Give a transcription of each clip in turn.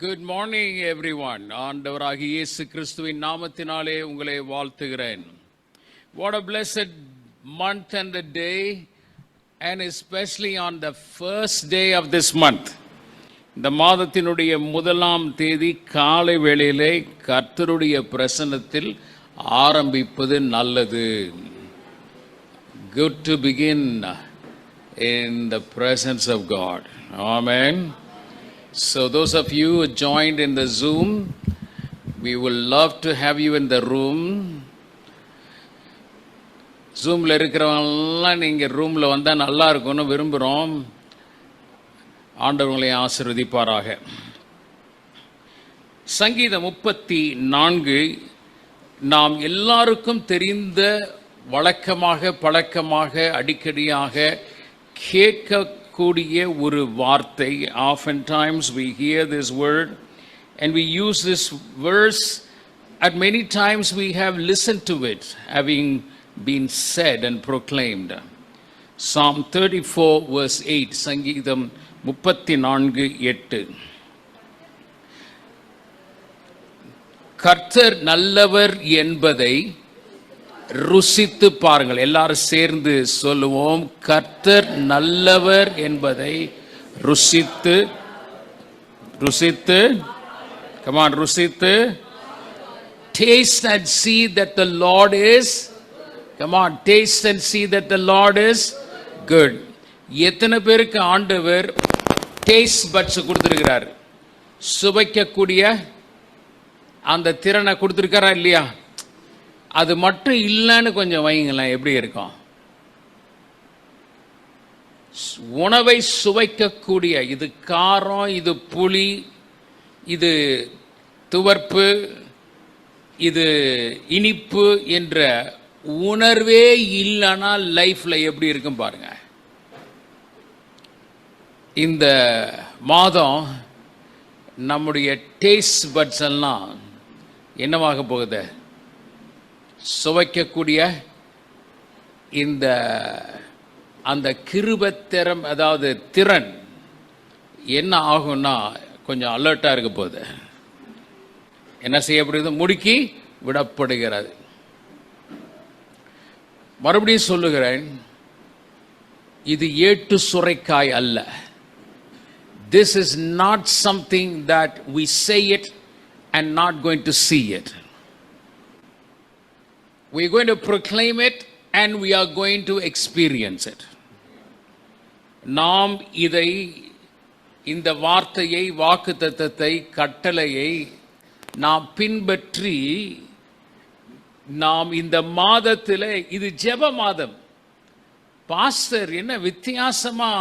Good morning everyone. ஆண்டவராகிய இயேசு கிறிஸ்துவின் நாமத்தினாலே உங்களை வாழ்த்துகிறேன். What a blessed month and a day, and especially on the first day of this month. இந்த மாதத்தினுடைய முதலாம் தேதி காலை வேளையிலே கர்த்தருடைய பிரசன்னத்தில் ஆரம்பிப்பது நல்லது. Good to begin in the presence of God. Amen. So those of you who joined in the Zoom, we will love to have you in the room. Zoomல இருக்கிறவங்கெல்லாம் நீங்கள் ரூமில் வந்தால் நல்லா இருக்கும்னு விரும்புகிறோம். ஆண்டவர்களை ஆசீர்வதிப்பாராக. சங்கீதம் 34 நாம் எல்லாருக்கும் தெரிந்த வழக்கமாக பழக்கமாக அடிக்கடியாக கேட்கக்கூடிய ஒரு வார்த்தை. Oftentimes we hear this word and we use this verse. At many times we have listened to it having been said and proclaimed. Psalm 34 verse 8, சங்கீதம் 34:8. கர்த்தர் நல்லவர் என்பதை ருசித்து பாருங்கள். எல்லாரும் சேர்ந்து சொல்லுவோம், கர்த்தர் நல்லவர் என்பதை ருசித்து come on, ருசித்து. Taste and see that the Lord is, come on, taste and see that the Lord is good. எத்தனை பேருக்கு ஆண்டவர் டேஸ்ட் பட்ஸ் கொடுத்திருக்கிறார்? சுவைக்கக்கூடிய அந்த திறனை கொடுத்திருக்காரா இல்லையா? அது மட்டும் இல்லைன்னு கொஞ்சம் வைங்களேன், எப்படி இருக்கும்? உணவை சுவைக்கக்கூடிய, இது காரம், இது புளி, இது துவர்ப்பு, இது இனிப்பு என்ற உணர்வே இல்லைன்னா லைஃப்ல எப்படி இருக்கும் பாருங்க. இந்த மாதம் நம்முடைய டேஸ்ட் பட்ஸ் எல்லாம் என்னவாக போகுது? சுவைக்கக்கூடிய இந்த அந்த கிருபத்திறம், அதாவது திறன் என்ன ஆகும்னா கொஞ்சம் அலர்ட்டாக இருக்க போகுது. என்ன செய்யப்படுகிறது? முடுக்கி விடப்படுகிறது. மறுபடியும் சொல்லுகிறேன், இது ஏட்டு சுரைக்காய் அல்ல. This is not something that we say it and not going to see it. We are going to proclaim it and we are going to experience it. நாம் இதை, இந்த வார்த்தையை, வாக்குத்தத்தத்தை, கட்டளையை நாம் பின்பற்றி நாம் இந்த மாதத்தில், இது ஜெப மாதம். பாஸ்டர் என்ன வித்தியாசமா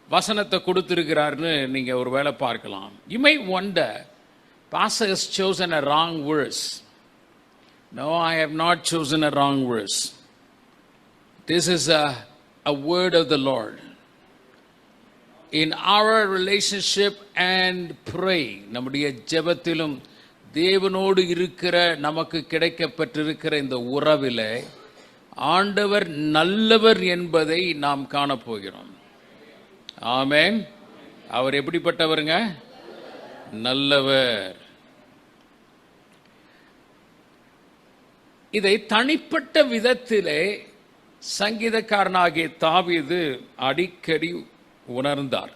வசனத்தை கொடுத்திருக்கிறார்னு நீங்க ஒரு வேளை பார்க்கலாம். You may wonder, pastor has chosen a wrong verse. No, I have not chosen a wrong verse. This is a word of the Lord. In our relationship and pray, நம்முடைய ஜெபத்திலும் தேவனோடு இருக்கிற நமக்கு கிடைக்கப்பட்டிருக்கிற இந்த உறவிலே ஆண்டவர் நல்லவர் என்பதை நாம் காணப்போகிறோம். ஆமென். அவர் எப்படிப்பட்டவருங்க? நல்லவர். இதை தனிப்பட்ட விதத்திலே சங்கீதக்காரனாகிய தாவீது அடிக்கடி உணர்ந்தார்.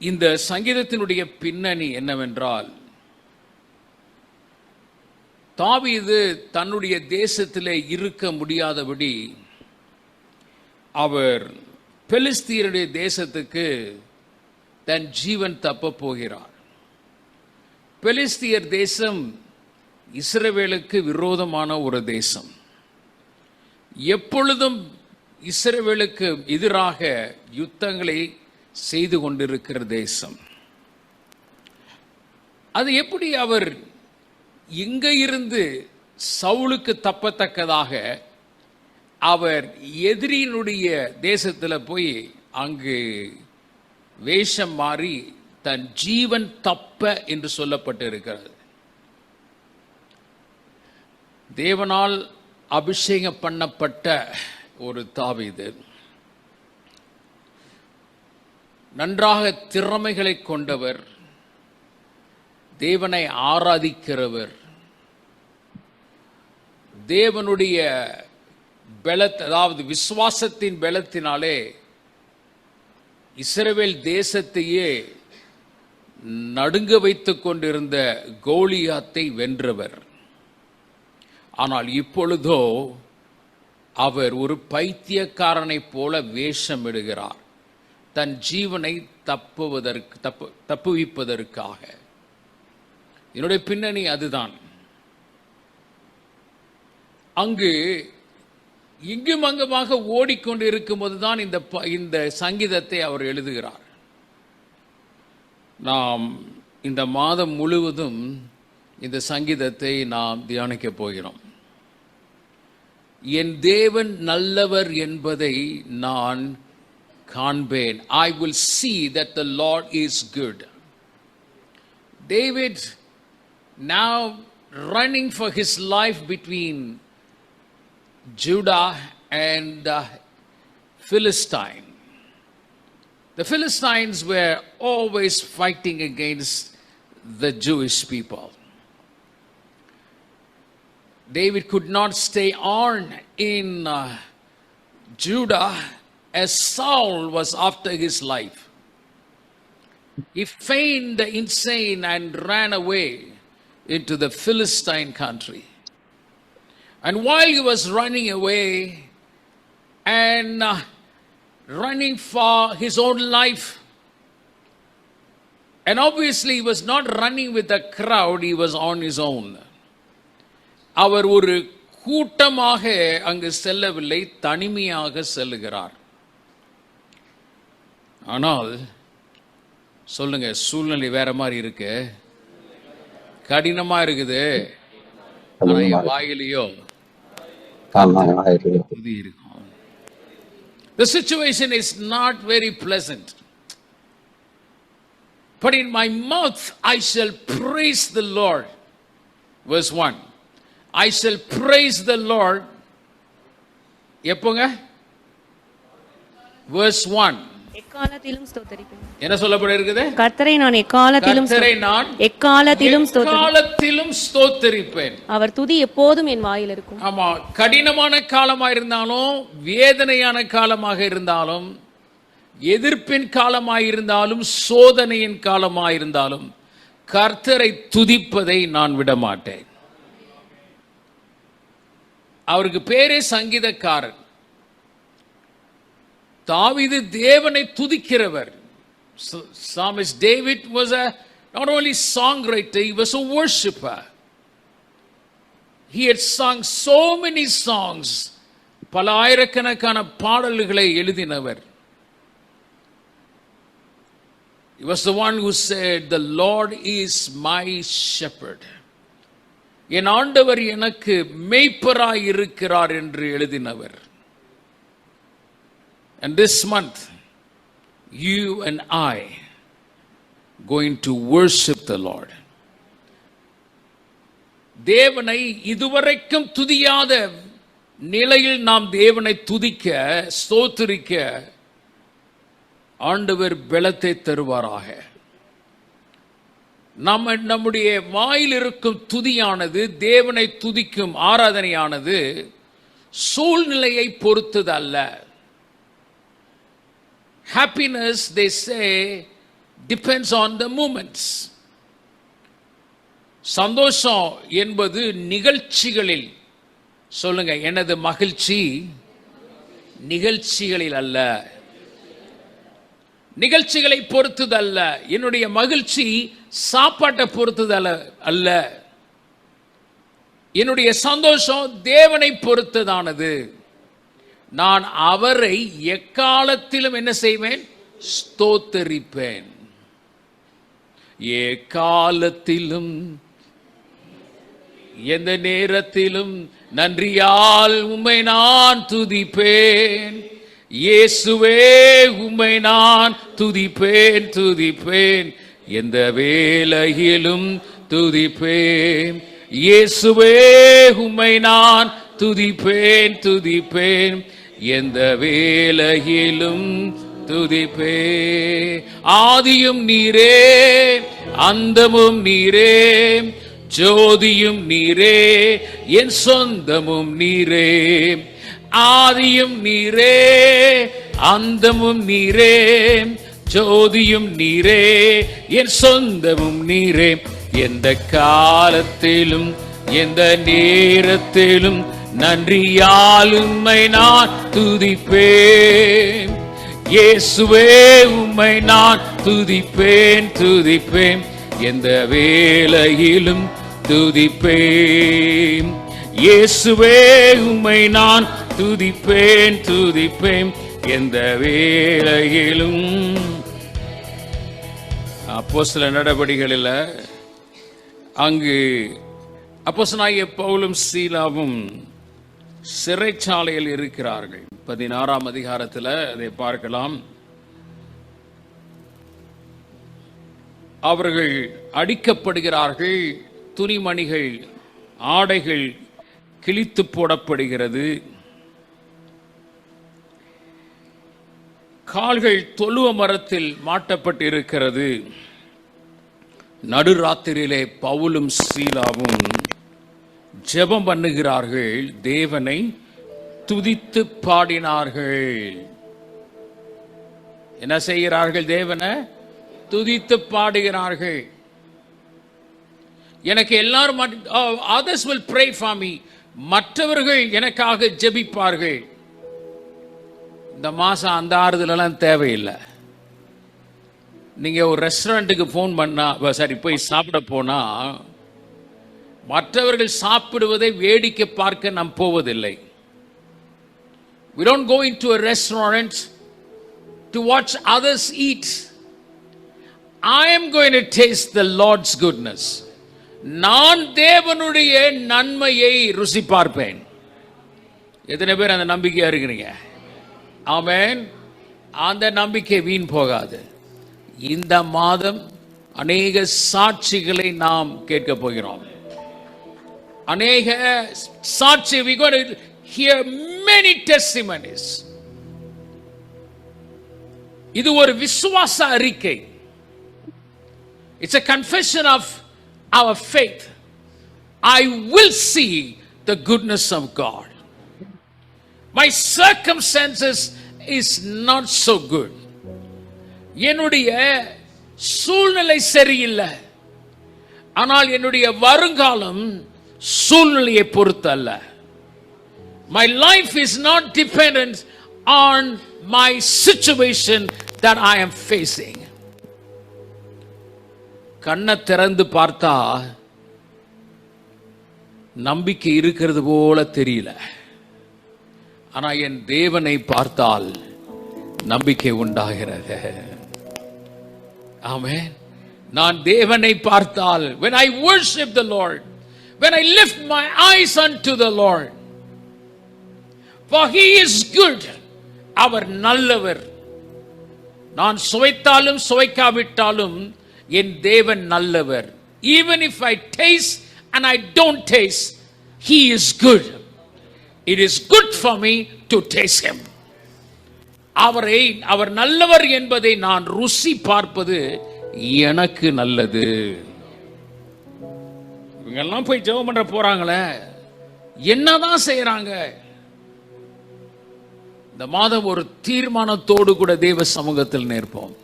இந்த சங்கீதத்தினுடைய பின்னணி என்னவென்றால், தாவீது தன்னுடைய தேசத்திலே இருக்க முடியாதபடி அவர் பெலிஸ்தியருடைய தேசத்துக்கு தன் ஜீவன் தப்ப போகிறார். பெலிஸ்தியர் தேசம் இஸ்ரவேலுக்கு விரோதமான ஒரு தேசம். எப்பொழுதும் இஸ்ரவேலுக்கு எதிராக யுத்தங்களை செய்து கொண்டிருக்கிற தேசம். அது எப்படி அவர் இங்க இருந்து சவுலுக்கு தப்பத்தக்கதாக அவர் எதிரியினுடைய தேசத்தில் போய் அங்கு வேஷம் மாறி தன் ஜீவன் தப்ப என்று சொல்லப்பட்டு இருக்கிறது. தேவனால் அபிஷேகம் பண்ணப்பட்ட ஒரு தாவீது நன்றாக திறமைகளை கொண்டவர், தேவனை ஆராதிக்கிறவர், தேவனுடைய அதாவது விசுவாசத்தின் பலத்தினாலே இஸ்ரவேல் தேசத்தையே நடுங்க வைத்துக் கொண்டிருந்த கோலியாத்தை வென்றவர். ஆனால் இப்பொழுதோ அவர் ஒரு பைத்தியக்காரனைப் போல வேஷமிடுகிறார், தன் ஜீவனை தப்புவிப்பதற்காக. என்னுடைய பின்னணி அதுதான். அங்கு இங்கும் அங்குமாக ஓடிக்கொண்டு இருக்கும் போதுதான் இந்த சங்கீதத்தை அவர் எழுதுகிறார். நாம் இந்த மாதம் முழுவதும் இந்த சங்கீதத்தை நாம் தியானிக்க போகிறோம். என் தேவன் நல்லவர் என்பதை நான் காண்பேன். I will see that the Lord is good. David, now running for his life between Judah and Philistine. The Philistines were always fighting against the Jewish people. David could not stay on in Judah as Saul was after his life. He feigned insane and ran away into the Philistine country. And while he was running away and running for his own life, and obviously he was not running with the crowd, he was on his own. அவர் ஒரு கூட்டமாக அங்கு செல்லவில்லை, தனிமையாக செல்லுகிறார். ஆனால் சொல்லுங்க, சூழ்நிலை வேற மாதிரி இருக்கு, கடினமா இருக்குது. ஆனா என் வாயிலையோ இருக்கும். The situation is not very pleasant, but in my mouth I shall praise the Lord. Verse 1, I shall praise the Lord. எப்போங்க? Verse 1, எக்காலத்திலும் ஸ்தோத்திரிப்பேன். என்ன சொல்லப்பட்டிருக்குது? கர்த்தரை நான் எக்காலத்திலும் ஸ்தோத்திரிப்பேன். அவர் துதி எப்போதும் என் வாயில் இருக்கும். ஆமா, கடினமான காலமாக இருந்தாலும், வேதனையான காலமாக இருந்தாலும், எதிர்ப்பின் காலமாக இருந்தாலும், சோதனையின் காலமாக இருந்தாலும், கர்த்தரை துதிப்பதை நான் விட மாட்டேன். அவருக்கு பேரே சங்கீதக்காரன். தாவீது தேவனை துதிக்கிறவர். Psalmist David was not only songwriter, he was a worshipper. He had sung so many songs. பல ஆயிரக்கணக்கான பாடல்களை எழுதினவர். He was the one who said, "The Lord is my shepherd." என் ஆண்டவர் எனக்கு மேய்ப்பராய் இருக்கிறார் என்று எழுதினவர். And this month, you and I going to worship the Lord. தேவனை இதுவரைக்கும் துதியாத நிலையில் நாம் தேவனை துதிக்க, ஸ்தோத்திரிக்க ஆண்டவர் பலத்தை தருவாராக. நம்முடைய வாயில் இருக்கும் துதியானது, தேவனை துதிக்கும் ஆராதனையானது சூழ்நிலையை பொறுத்தது அல்ல. Happiness, they say, depends on the moments. சந்தோஷம் என்பது நிகழ்ச்சிகளில். சொல்லுங்க, எனது மகிழ்ச்சி நிகழ்ச்சிகளில் அல்ல, நிகழ்ச்சிகளை பொறுத்தது அல்ல. என்னுடைய மகிழ்ச்சி சாப்பாட்டை பொறுத்தது அல்ல. என்னுடைய சந்தோஷம் தேவனை பொறுத்ததானது. நான் அவரை எக்காலத்திலும் என்ன செய்வேன்? ஸ்தோத்தரிப்பேன். எக்காலத்திலும் எந்த நேரத்திலும் நன்றியால் உம்மை நான் துதிப்பேன். இயேசுவே, உம்மை நான் துதிப்பேன். எந்த வேளையிலும் துதிப்பேன். இயேசுவே, உம்மை நான் துதிப்பேன். எந்த வேளையிலும் துதிப்பே. ஆதியும் நீரே, அந்தமும் நீரே, ஜோதியும் நீரே, என் சொந்தமும் நீரே. ஆதியும் நீரே, அந்தமும் நீரே, ஜோதியும் நீரே, என் சொந்தமும் நீரே. எந்த காலத்திலும் எந்த நேரத்திலும் நன்றியால் உம்மை நான் துதிப்பேன். இயேசுவே உம்மை நான் துதிப்பேன், துதிப்பேன். எந்த வேளையிலும் துதிப்பேன். இயேசுவே உம்மை நான் துதிப்பேன், துதிப்பேன். எந்த வேளையிலும். அப்போஸ்தலர் நடபடிகளில் அங்கு அப்போஸ்தலனாகிய பவுலும் சீலாவும் சிறைச்சாலையில் இருக்கிறார்கள். 16ஆம் அதிகாரத்தில் அதை பார்க்கலாம். அவர்கள் அடிக்கப்படுகிறார்கள். துணிமணிகள், ஆடைகள் கிழித்து போடப்படுகிறது. கால்கள் தொழுவ மரத்தில் மாட்டப்பட்டிருக்கிறது. நடுராத்திரியிலே பவுலும் சீலாவும் ஜெபம் பண்ணுகிறார்கள். தேவனை துதித்து பாடினார்கள். என்ன செய்கிறார்கள்? தேவனை துதித்து பாடுகிறார்கள். எனக்கு எல்லாரும் others will pray for me, மற்றவர்கள் எனக்காக ஜெபிப்பார்கள். இந்த மாசம் அந்த ஆறுதலெல்லாம் தேவையில்லை. நீங்க ஒரு ரெஸ்டாரண்ட்டுக்கு போன் பண்ணா, போய் சாப்பிட போனா, மற்றவர்கள் சாப்பிடுவதை வேடிக்கை பார்க்க நாம் போவதில்லை. We don't go into a restaurant to watch others eat. I am going to taste the Lord's goodness. நான் தேவனுடைய நன்மையை ருசி பார்ப்பேன். எத்தனை பேர் அந்த நம்பிக்கையா இருக்கிறீங்க? ஆமென். அந்த நம்பிக்கை வீண் போகாது. இந்த மாதம் அநேக சாட்சிகளை நாம் கேட்க போகிறோம். அநேக சாட்சி. we going to hear many testimonies. இது ஒரு விசுவாச அறிக்கை. It's a confession of our faith. I will see the goodness of God. My circumstances is not so good. என்னுடைய சூழ்நிலை சரியில்லை. ஆனால் என்னுடைய வருங்காலம் சூழ்நிலையை பொறுத்து அல்ல. My life is not dependent on my situation that I am facing. கண்ணை திறந்து பார்த்தா நம்பிக்கை இருக்கிறது போல தெரியல. ஆனா என் தேவனை பார்த்தால் நம்பிக்கை உண்டாகிறது. ஆமென். நான் தேவனை பார்த்தால், when I worship the Lord, when I lift my eyes unto the Lord, for he is good, அவர் நல்லவர். நான் சுவைத்தாலும் சுவைக்காவிட்டாலும் என் தேவன் நல்லவர். Even if I taste and I don't taste, he is good. It is good for me to taste him. அவர் நல்லவர் என்பதை நான் ருசி பார்ப்பது எனக்கு நல்லது. இவங்கெல்லாம் போய் ஜெபம் பண்ற போறாங்களே, என்னதான் செய்யறாங்க? இந்த மாதம் ஒரு தீர்மானத்தோடு கூட தேவ சமூகத்தில் நிற்போம்.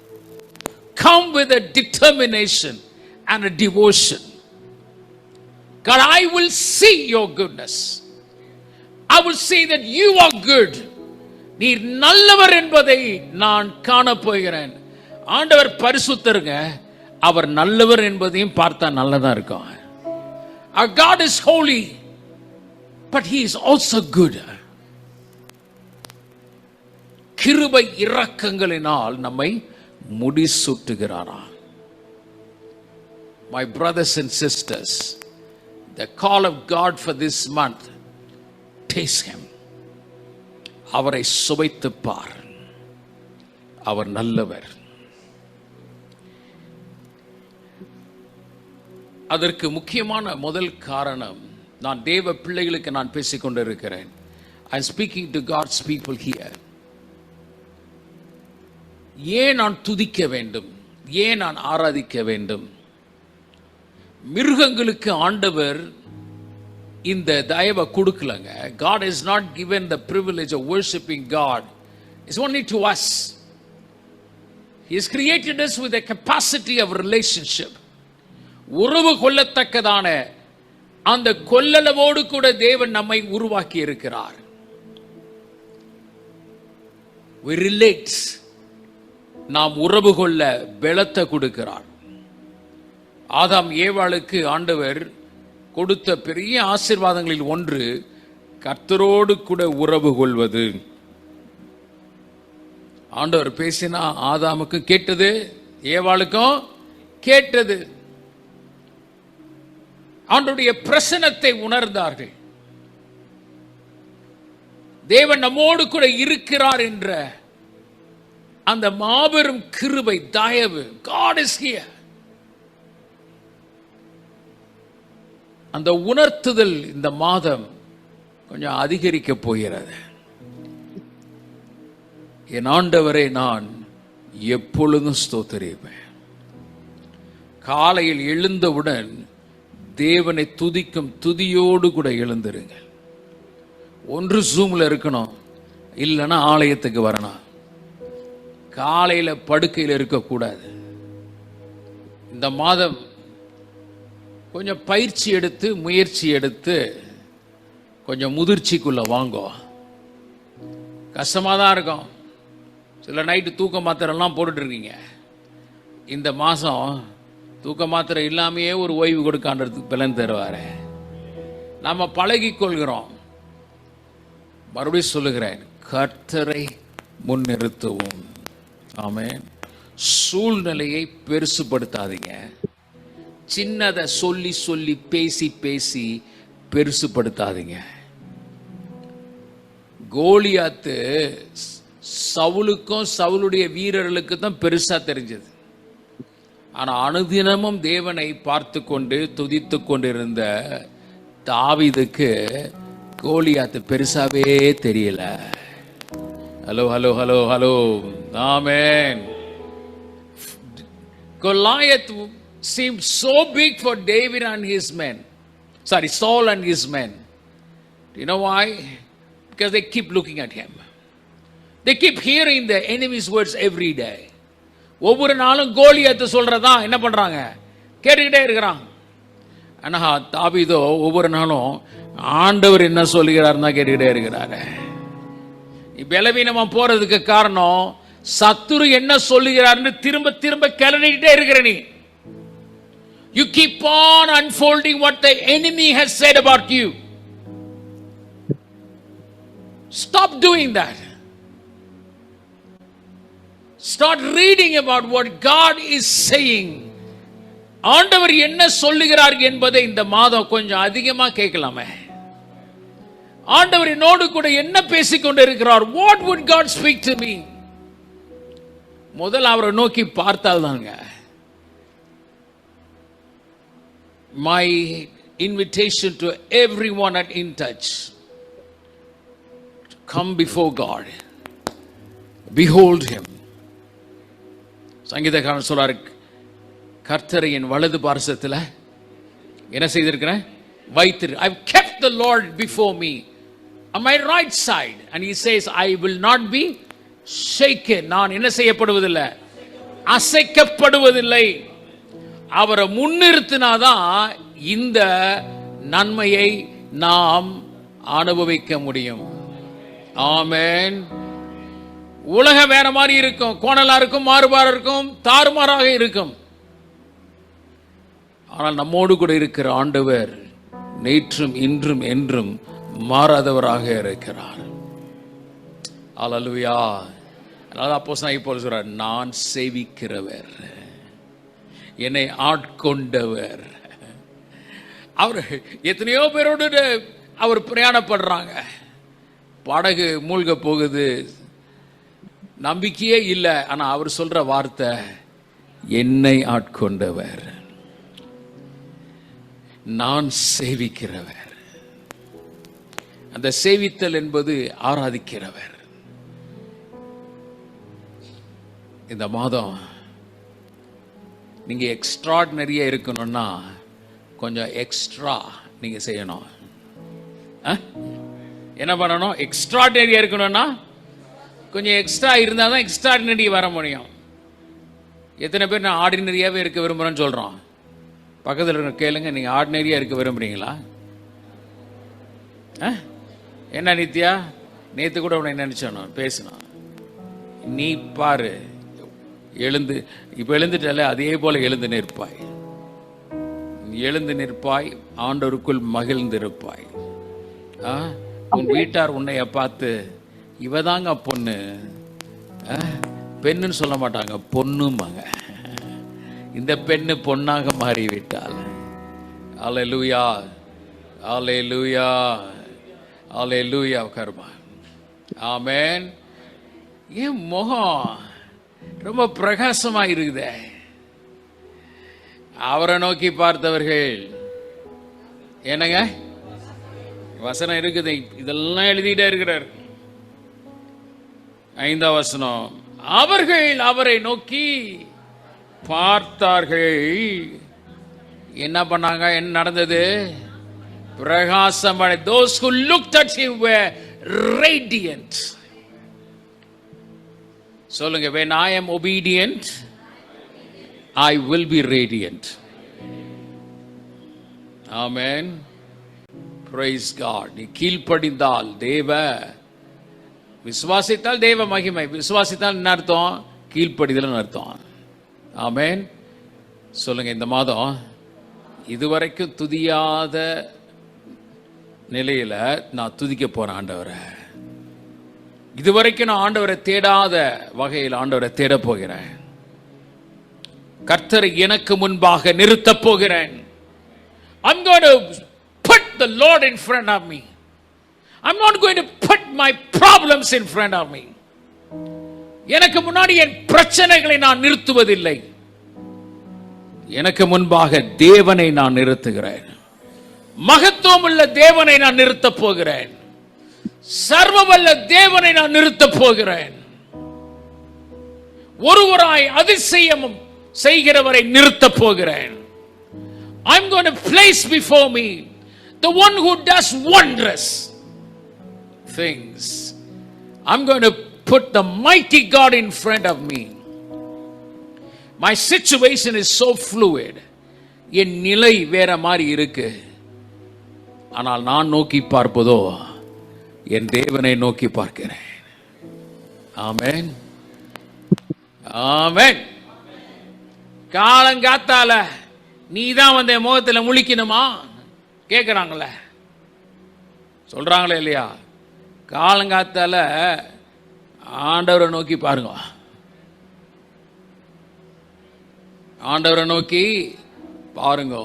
Come with a determination and a devotion. God, I will see your goodness. I will see that you are good. நீர் நல்லவர் என்பதை நான் காண போகிறேன். ஆண்டவர் பரிசுத்தருங்க. அவர் நல்லவர் என்பதையும் பார்த்தா நல்லதா இருக்கும். Our God is holy, but he is also good. கிருபை இரக்கங்களினால் நம்மை முடிசூட்டுகிறாராம். My brothers and sisters, the call of God for this month, taste him. அவரை சுவைத்து பார். அவர் நல்லவர். அதற்கு முக்கியமான முதல் காரணம், நான் தேவ பிள்ளைகளுக்கு நான் பேசிக் கொண்டிருக்கிறேன். I am speaking to God's people here. ஏன் நான் துதிக்க வேண்டும்? ஏன் நான் ஆராதிக்க வேண்டும்? மிருகங்களுக்கு ஆண்டவர் இந்த தயவை கொடுக்கலங்க. God has not given the privilege of worshiping God. It's only to us. He has created us with a capacity of relationship. உறவு கொள்ளத்தக்கதான அந்த கொள்ளளவோடு கூட தேவன் நம்மை உருவாக்கி இருக்கிறார். We relate. நாம் உறவு கொள்ள பலத்தை கொடுக்கிறார். ஆதாம் ஏவாளுக்கு ஆண்டவர் கொடுத்த பெரிய ஆசீர்வாதங்களில் ஒன்று கர்த்தரோடு கூட உறவு கொள்வது. ஆண்டவர் பேசினா ஆதாமுக்கு கேட்டது, ஏவாளுக்கும் கேட்டது. ஆண்டவருடைய பிரசன்னத்தை உணர்ந்தார்கள். தேவன் நம்மோடு கூட இருக்கிறார் என்ற அந்த மாபெரும் கிருபை, தயவு, God is here. அந்த உணர்த்துதல் இந்த மாதம் கொஞ்சம் அதிகரிக்க போகிறது. என் ஆண்டவரை நான் எப்பொழுதும் ஸ்தோத்திரிப்பேன். காலையில் எழுந்தவுடன் தேவனை துதிக்கும் துதியோடு கூட எழுந்திருங்க. ஒன்று ஜூம்ல இருக்கணும், இல்லைன்னா ஆலயத்துக்கு வரணும். காலையில படுக்கையில் இருக்கக்கூடாது. இந்த மாதம் கொஞ்சம் பயிற்சி எடுத்து முயற்சி எடுத்து கொஞ்சம் முதிர்ச்சிக்குள்ள வாங்கோ. கஷ்டமாக தான் இருக்கும். சில நைட்டு தூக்க மாத்திரைலாம் போட்டுட்டு இருக்கீங்க. இந்த மாதம் தூக்க மாத்திரை இல்லாமையே ஒரு ஓய்வு கொடுக்கான்றதுக்கு பலன் தருவார். நம்ம பழகி கொள்கிறோம். மறுபடியும் சொல்லுகிறேன், கர்த்தரை முன்னிறுத்துவோம். ஆமென். சூழ்நிலையை பெருசுபடுத்தாதீங்க. சின்னதை சொல்லி சொல்லி பேசி பேசி பெருசுபடுத்தாதீங்க. கோலியாத்து சவுலுக்கும் சவுலுடைய வீரர்களுக்கு தான் பெருசா தெரிஞ்சது. ஆனா அனுதினமும் தேவனை பார்த்து கொண்டு துதித்து கொண்டிருந்த தாவீதுக்கு கோலியாத்து பெருசாவே தெரியல. Hello hello hello hello. ஆமென். Goliath seemed so big for David and his men. Sorry, Saul and his men. Do you know why? Because they keep looking at him. They keep hearing the enemy's words every day. ஒவ்வொரு நாளும் கோலியாத்து சொல்றதா என்ன பண்றாங்க? கேட்டுக்கிட்டே இருக்கிறான். ஆனா தாவீதோ ஒவ்வொரு நாளும் ஆண்டவர் என்ன சொல்லுகிறார்னா கேட்டுக்கிட்டே இருக்கிறாரு. பலவீனமா போறதுக்கு காரணம் சத்துரு என்ன சொல்லுகிறார்னு திரும்ப திரும்ப கிளறிக்கிட்டே இருக்கிற நீ. You keep on unfolding what the enemy has said about you. Stop doing that. Start reading about what God is saying. ஆண்டவர் என்ன சொல்லுகிறார் என்பதை இந்த மாதம் கொஞ்சம் அதிகமா கேட்கலாமே. ஆண்டவர் என்னோடு கூட என்ன பேசிக் கொண்டிருக்கிறார்? What would God speak to me? முதல் அவரை நோக்கி பார்த்தால் தாங்க. My invitation to everyone at In Touch, come before God, behold him. சங்கீதக்காரன் சொல்றாரு, கர்த்தரை என் வலது பார்சத்தில் என்ன செய்திருக்கிறேன்? வைத்திரு. I've kept the Lord before me on my right side, and he says I will not be shaken. நான் என்ன செய்யப்படுவதில்லை? அசைக்கப்படுவதில்லை. அவரை முன்னிறுத்தினாதான் இந்த நன்மையை நாம் அனுபவிக்க முடியும். ஆமென். உலகம் வேற மாதிரி இருக்கும், கோணலா இருக்கும், மாறுபாடு இருக்கும், தாறுமாறாக இருக்கும். ஆனால் நம்மோடு கூட இருக்கிற ஆண்டவர் நேற்றும் இன்றும் என்றும் மாறாதவராக இருக்கிறார். அல்லேலூயா. அதனால அப்போஸ்தலன் இப்போ சொல்றார், நான் சேவிக்கிறவர், என்னை ஆட்கொண்டவர். அவர் எத்தனையோ பேரோடு அவர் பிரயாணப்படுறாங்க. படகு மூழ்க போகுது, நம்பிக்கையே இல்லை. ஆனா அவர் சொல்ற வார்த்தை, என்னை ஆட்கொண்டவர், நான் சேவிக்கிறவர். அந்த சேவித்தல் என்பது ஆராதிக்கிறவர். இந்த மாதம் நீங்க எக்ஸ்ட்ராடினரியா இருக்கணும்னா கொஞ்சம் எக்ஸ்ட்ரா நீங்க செய்யணும். என்ன பண்ணணும்? எக்ஸ்ட்ராடினரியா இருக்கணும்னா கொஞ்சம் எக்ஸ்ட்ரா இருந்தால் தான் எக்ஸ்ட்ராடினரி வர முடியும். எத்தனை பேர் நான் ஆர்டினரியாவே இருக்க விரும்புகிறேன்னு சொல்கிறோம்? பக்கத்தில் இருக்க கேளுங்க, நீங்கள் ஆர்டினரியாக இருக்க விரும்புகிறீங்களா? என்ன நித்யா, நேற்று கூட உன்னை நினச்சோம் பேசணும். நீ பாரு, எழுந்து இப்போ எழுந்துட்டால அதே போல எழுந்து நிற்பாய். எழுந்து நிற்பாய், ஆண்டவருக்குள் மகிழ்ந்திருப்பாய். உன் வீட்டார் உன்னைய பார்த்து இவதாங்க பொண்ணு, பெண்ணுன்னு சொல்ல மாட்டாங்க, பொண்ணுமாங்க. இந்த பெண்ணு பொண்ணாக மாறிவிட்டாள். அல்லேலூயா, அல்லேலூயா, அல்லேலூயா. கர்மா, ஆமென். ஏன் முகம் ரொம்ப பிரகாசமா இருக்குதே? அவரை நோக்கி பார்த்தவர்கள் என்னங்க வசனம் இருக்குது, இதெல்லாம் எழுதிட்டே இருக்கிறார். 5ஆம் வசனம், அவர்கள் அவரை நோக்கி பார்த்தார்கள். என்ன பண்ணாங்க? என்ன நடந்தது? பிரகாசம். Those who looked at him were radiant. சொல்லுங்க, when I am obedient I will be radiant. Amen. Praise God. நீ கீழ்ப்படிந்தால் தேவ, விசுவாசித்தால் தேவ மகிமை. விசுவாசித்தால் என்ன அர்த்தம்? கீழ்ப்படிதல் அர்த்தம். ஆமென். சொல்லுங்க, இந்த மாதம் இதுவரைக்கும் துதியாத நிலையில நான் துதிக்க போறேன் ஆண்டவரை. இதுவரைக்கும் நான் ஆண்டவரை தேடாத வகையில் ஆண்டவரை தேட போகிறேன். கர்த்தரை எனக்கு முன்பாக நிறுத்த போகிறேன். I'm going to put the Lord in front of me. I'm not going to put my problems in front of me. எனக்கு முன்னாடி என் பிரச்சனைகளை நான் நிறுத்துவதில்லை. எனக்கு முன்பாக தேவனை நான் நிறுத்துகிறேன். மகத்துவமுள்ள தேவனை நான் நிறுத்த போகிறேன். சர்வவல்ல தேவனை நான் நிறுத்த போகிறேன். ஒருவராய் அதிசயமும் செய்கிறவரை நிறுத்த போகிறேன். I'm going to place before me the one who does wondrous things. I'm going to put the mighty God in front of me. My situation is so fluid. என் நிலை வேற மாதிரி இருக்கு. ஆனால் நான் நோக்கி பார்ப்பதோ என் தேவனை நோக்கி பார்க்கிறேன். ஆமென், ஆமென். காலங்காத்தால நீ தான் வந்து முகத்தில் முழிக்கணுமா கேட்குறாங்களே, சொல்றாங்களே இல்லையா? காலங்காத்தால ஆண்டவரை நோக்கி பாருங்க. ஆண்டவரை நோக்கி பாருங்க.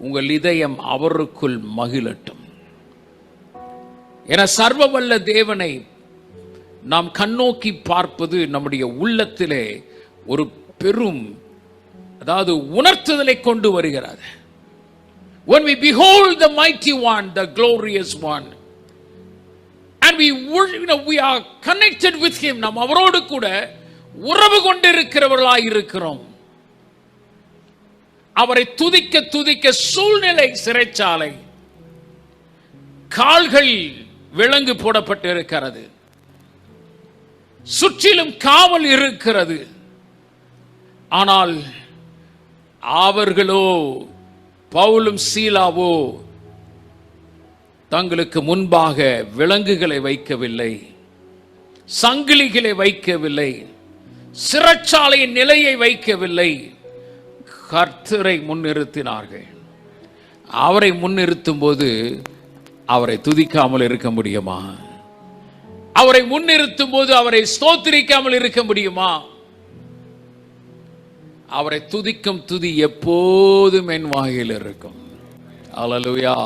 உங்கள் இதயம் அவருக்குள் மகிழட்டும். என சர்வவல்ல தேவனை நாம் கண்ணோக்கி பார்ப்பது நம்முடைய உள்ளத்திலே ஒரு பெரும், அதாவது உணர்த்துதலை கொண்டு வருகிறது. When we behold the mighty one, the glorious one, and we are connected with him, நாம் அவரோடு கூட உறவு கொண்டிருக்கிறவர்களாய் இருக்கிறோம். அவரை துதிக்க துதிக்க சூழ்நிலை சிறைச்சாலை, கால்கள் விலங்கு போடப்பட்டு இருக்கிறது, சுற்றிலும் காவல் இருக்கிறது. ஆனால் அவர்களோ, பவுலும் சீலாவோ தங்களுக்கு முன்பாக விலங்குகளை வைக்கவில்லை, சங்கிலிகளை வைக்கவில்லை, சிறைச்சாலையின் நிலையை வைக்கவில்லை. கர்த்தரை முன்னிறுத்தினார்கள். அவரை முன்னிறுத்தும் போது அவரை துதிக்காமல் இருக்க முடியுமா? அவரை முன்னிறுத்தும் போது அவரை ஸ்தோத்திரிக்காமல் இருக்க முடியுமா? அவரை துதிக்கும் துதி எப்போதும் என் வாயில் இருக்கும். அல்லேலூயா.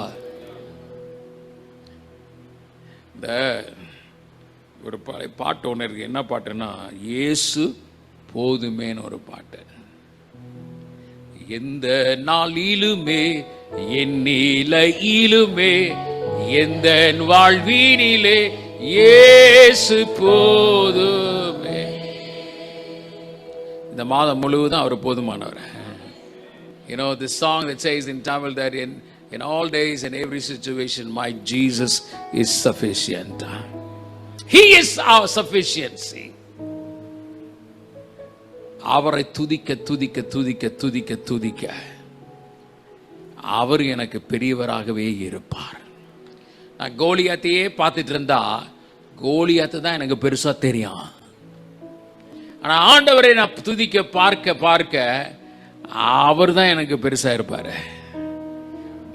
இந்த ஒரு பாட்டு ஒன்று இருக்கு. என்ன பாட்டுன்னா, இயேசு போதுமேன்னு ஒரு பாட்டு. எந்த நாளிலுமே என் நிலையிலுமே எந்த வாழ்வினிலே இயேசு போதுமே. இந்த மாதம் முழுவதும் அவர் போதுமானவர். You know this song that says in Tamil that in all days and every situation my Jesus is sufficient. He is our sufficiency. அவரை துதிக்க துதிக்க துதிக்க துதிக்க துதிக்க அவர் எனக்கு பெரியவராகவே இருப்பார். நான் கோலியாத்தையே பார்த்துட்டு இருந்தா கோலியாத்து தான் எனக்கு பெருசா தெரியும். ஆனா ஆண்டவரை நான் துதிக்க பார்க்க பார்க்க அவர் தான் எனக்கு பெருசா இருப்பாரு.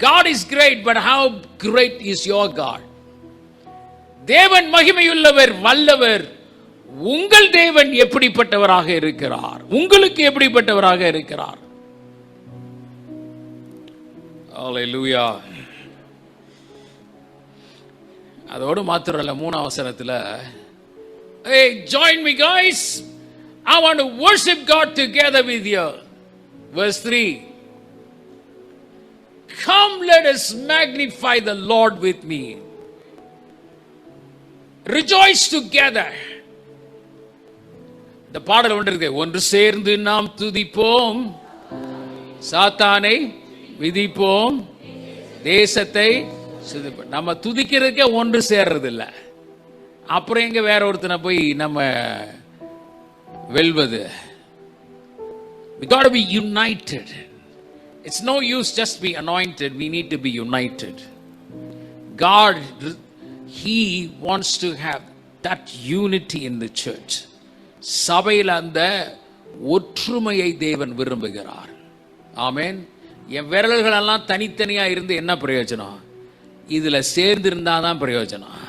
God is great, but how great is your God? தேவன் மகிமையுள்ளவர், வல்லவர். உங்கள் தேவன் எப்படிப்பட்டவராக இருக்கிறார்? உங்களுக்கு எப்படிப்பட்டவராக இருக்கிறார்? ஹல்லேலூயா. அதோடு மாத்திரம் இல்ல, 3ஆம் வசனத்துல, hey, join me guys, I want to worship God together with you. Verse 3, come let us magnify the Lord with me, rejoice together. இந்த பாடல் ஒன்று இருக்கு, ஒன்று சேர்ந்து நாம் துதிப்போம், சாத்தானை விதிப்போம், தேசத்தை சிதைப்போம். நம்ம துதிக்கிறதுக்கே ஒன்று சேர்றது இல்லை, அப்புறம் எங்க வேற ஒருத்தனை போய் நம்ம வெல்வது? We got to be united. It's no use just be anointed, we need to be united. God, He wants to have that unity in the church. சபையில் அந்த ஒற்றுமையை தேவன் விரும்புகிறார். ஆமென். என் விரல்கள் எல்லாம் தனித்தனியா இருந்து என்ன பிரயோஜனம்? இதுல சேர்ந்து இருந்தாதான் பிரயோஜனம்.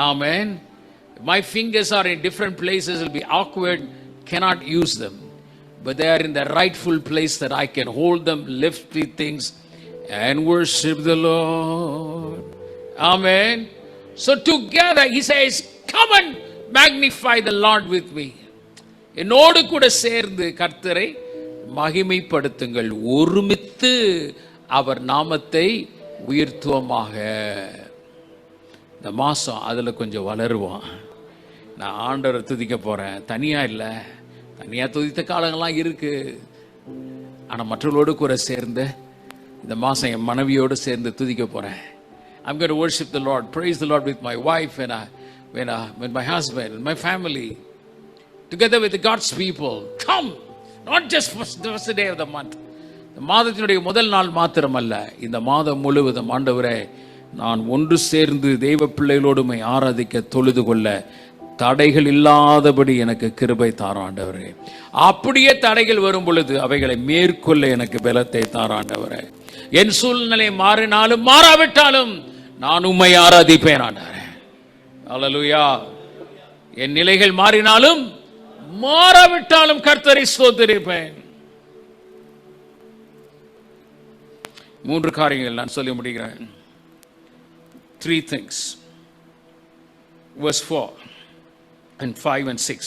ஆமென். My fingers are in different places, will be awkward, cannot use them, but they are in the rightful place that I can hold them, lift the things and worship the Lord. Amen. So together he says, come and magnify the Lord with me. என்னோடு கூட சேர்ந்து கர்த்தரை மகிமைப்படுத்துங்கள், ஒருமித்து அவர் நாமத்தை உயர்த்துவோமாக. இந்த மாசம் அதுல கொஞ்சம் வளருவோம். நான் ஆண்டவரை துதிக்க போறேன், தனியா இல்ல. தனியா துதித்த காலங்கள்லாம் இருக்கு, ஆனா மற்றவர்களோடு கூட சேர்ந்து இந்த மாசம் என் மனைவியோடு சேர்ந்து துதிக்க போறேன். I'm going to worship the Lord, praise the Lord with my wife and with my husband and my family, together with God's people. Come, not just first day of the month. இந்த மாதத்தினுடைய முதல் நாள் மாத்திரமல்ல, இந்த மாதம் முழுவதும் ஆண்டவரே நான் ஒன்று சேர்ந்து தெய்வ பிள்ளைகளோடுமை ஆராதிக்க தொழுது கொள்ள தடைகள் இல்லாதபடி எனக்கு கிருபை தாரும் ஆண்டவரே. அப்படியே தடைகள் வரும் பொழுது அவைகளை மேற்கொள்ள எனக்கு பலத்தை தாரும் ஆண்டவரே. என் சூழ்நிலை மாறினாலும் மாறாவிட்டாலும் நான் உம்மை ஆராதிப்பேன் ஆண்டவரே. அல்லேலூயா. என் நிலைகள் மாறினாலும் மாறாவிட்டாலும் கர்த்தரை ஸ்தோத்திரிப்பேன். 3 காரியங்கள் நான் சொல்லி முடிக்கிறேன். 3 things. Verse 4 and 5 and 6.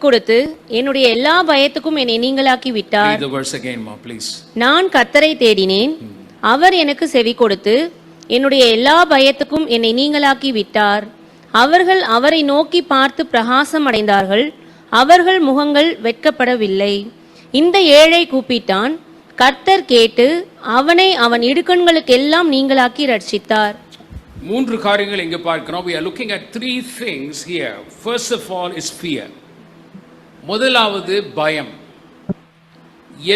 கொடுத்து என்னுடைய எல்லா பயத்துக்கும் என்னை நீங்களாக்கி விட்டார். Read the verse again, ma, please. நான் கர்த்தரை தேடினேன், அவர் எனக்கு செவி கொடுத்து என்னுடைய எல்லா பயத்துக்கும் என்னை நீங்களாக்கி விட்டார். அவர்கள் அவரை நோக்கி பார்த்து பிரகாசம் அடைந்தார்கள், அவர்கள் முகங்கள் வெட்கப்படவில்லை. இந்த ஏழை கூப்பிட்டான், கர்த்தர் கேட்டு அவனை அவன் இடுக்கண்களுக்கெல்லாம் நீங்களாக்கி ரட்சித்தார். 3 காரியங்கள் இங்க பார்க்கிறோம். We are looking at 3 things here. First of all is fear. முதலாவது பயம்,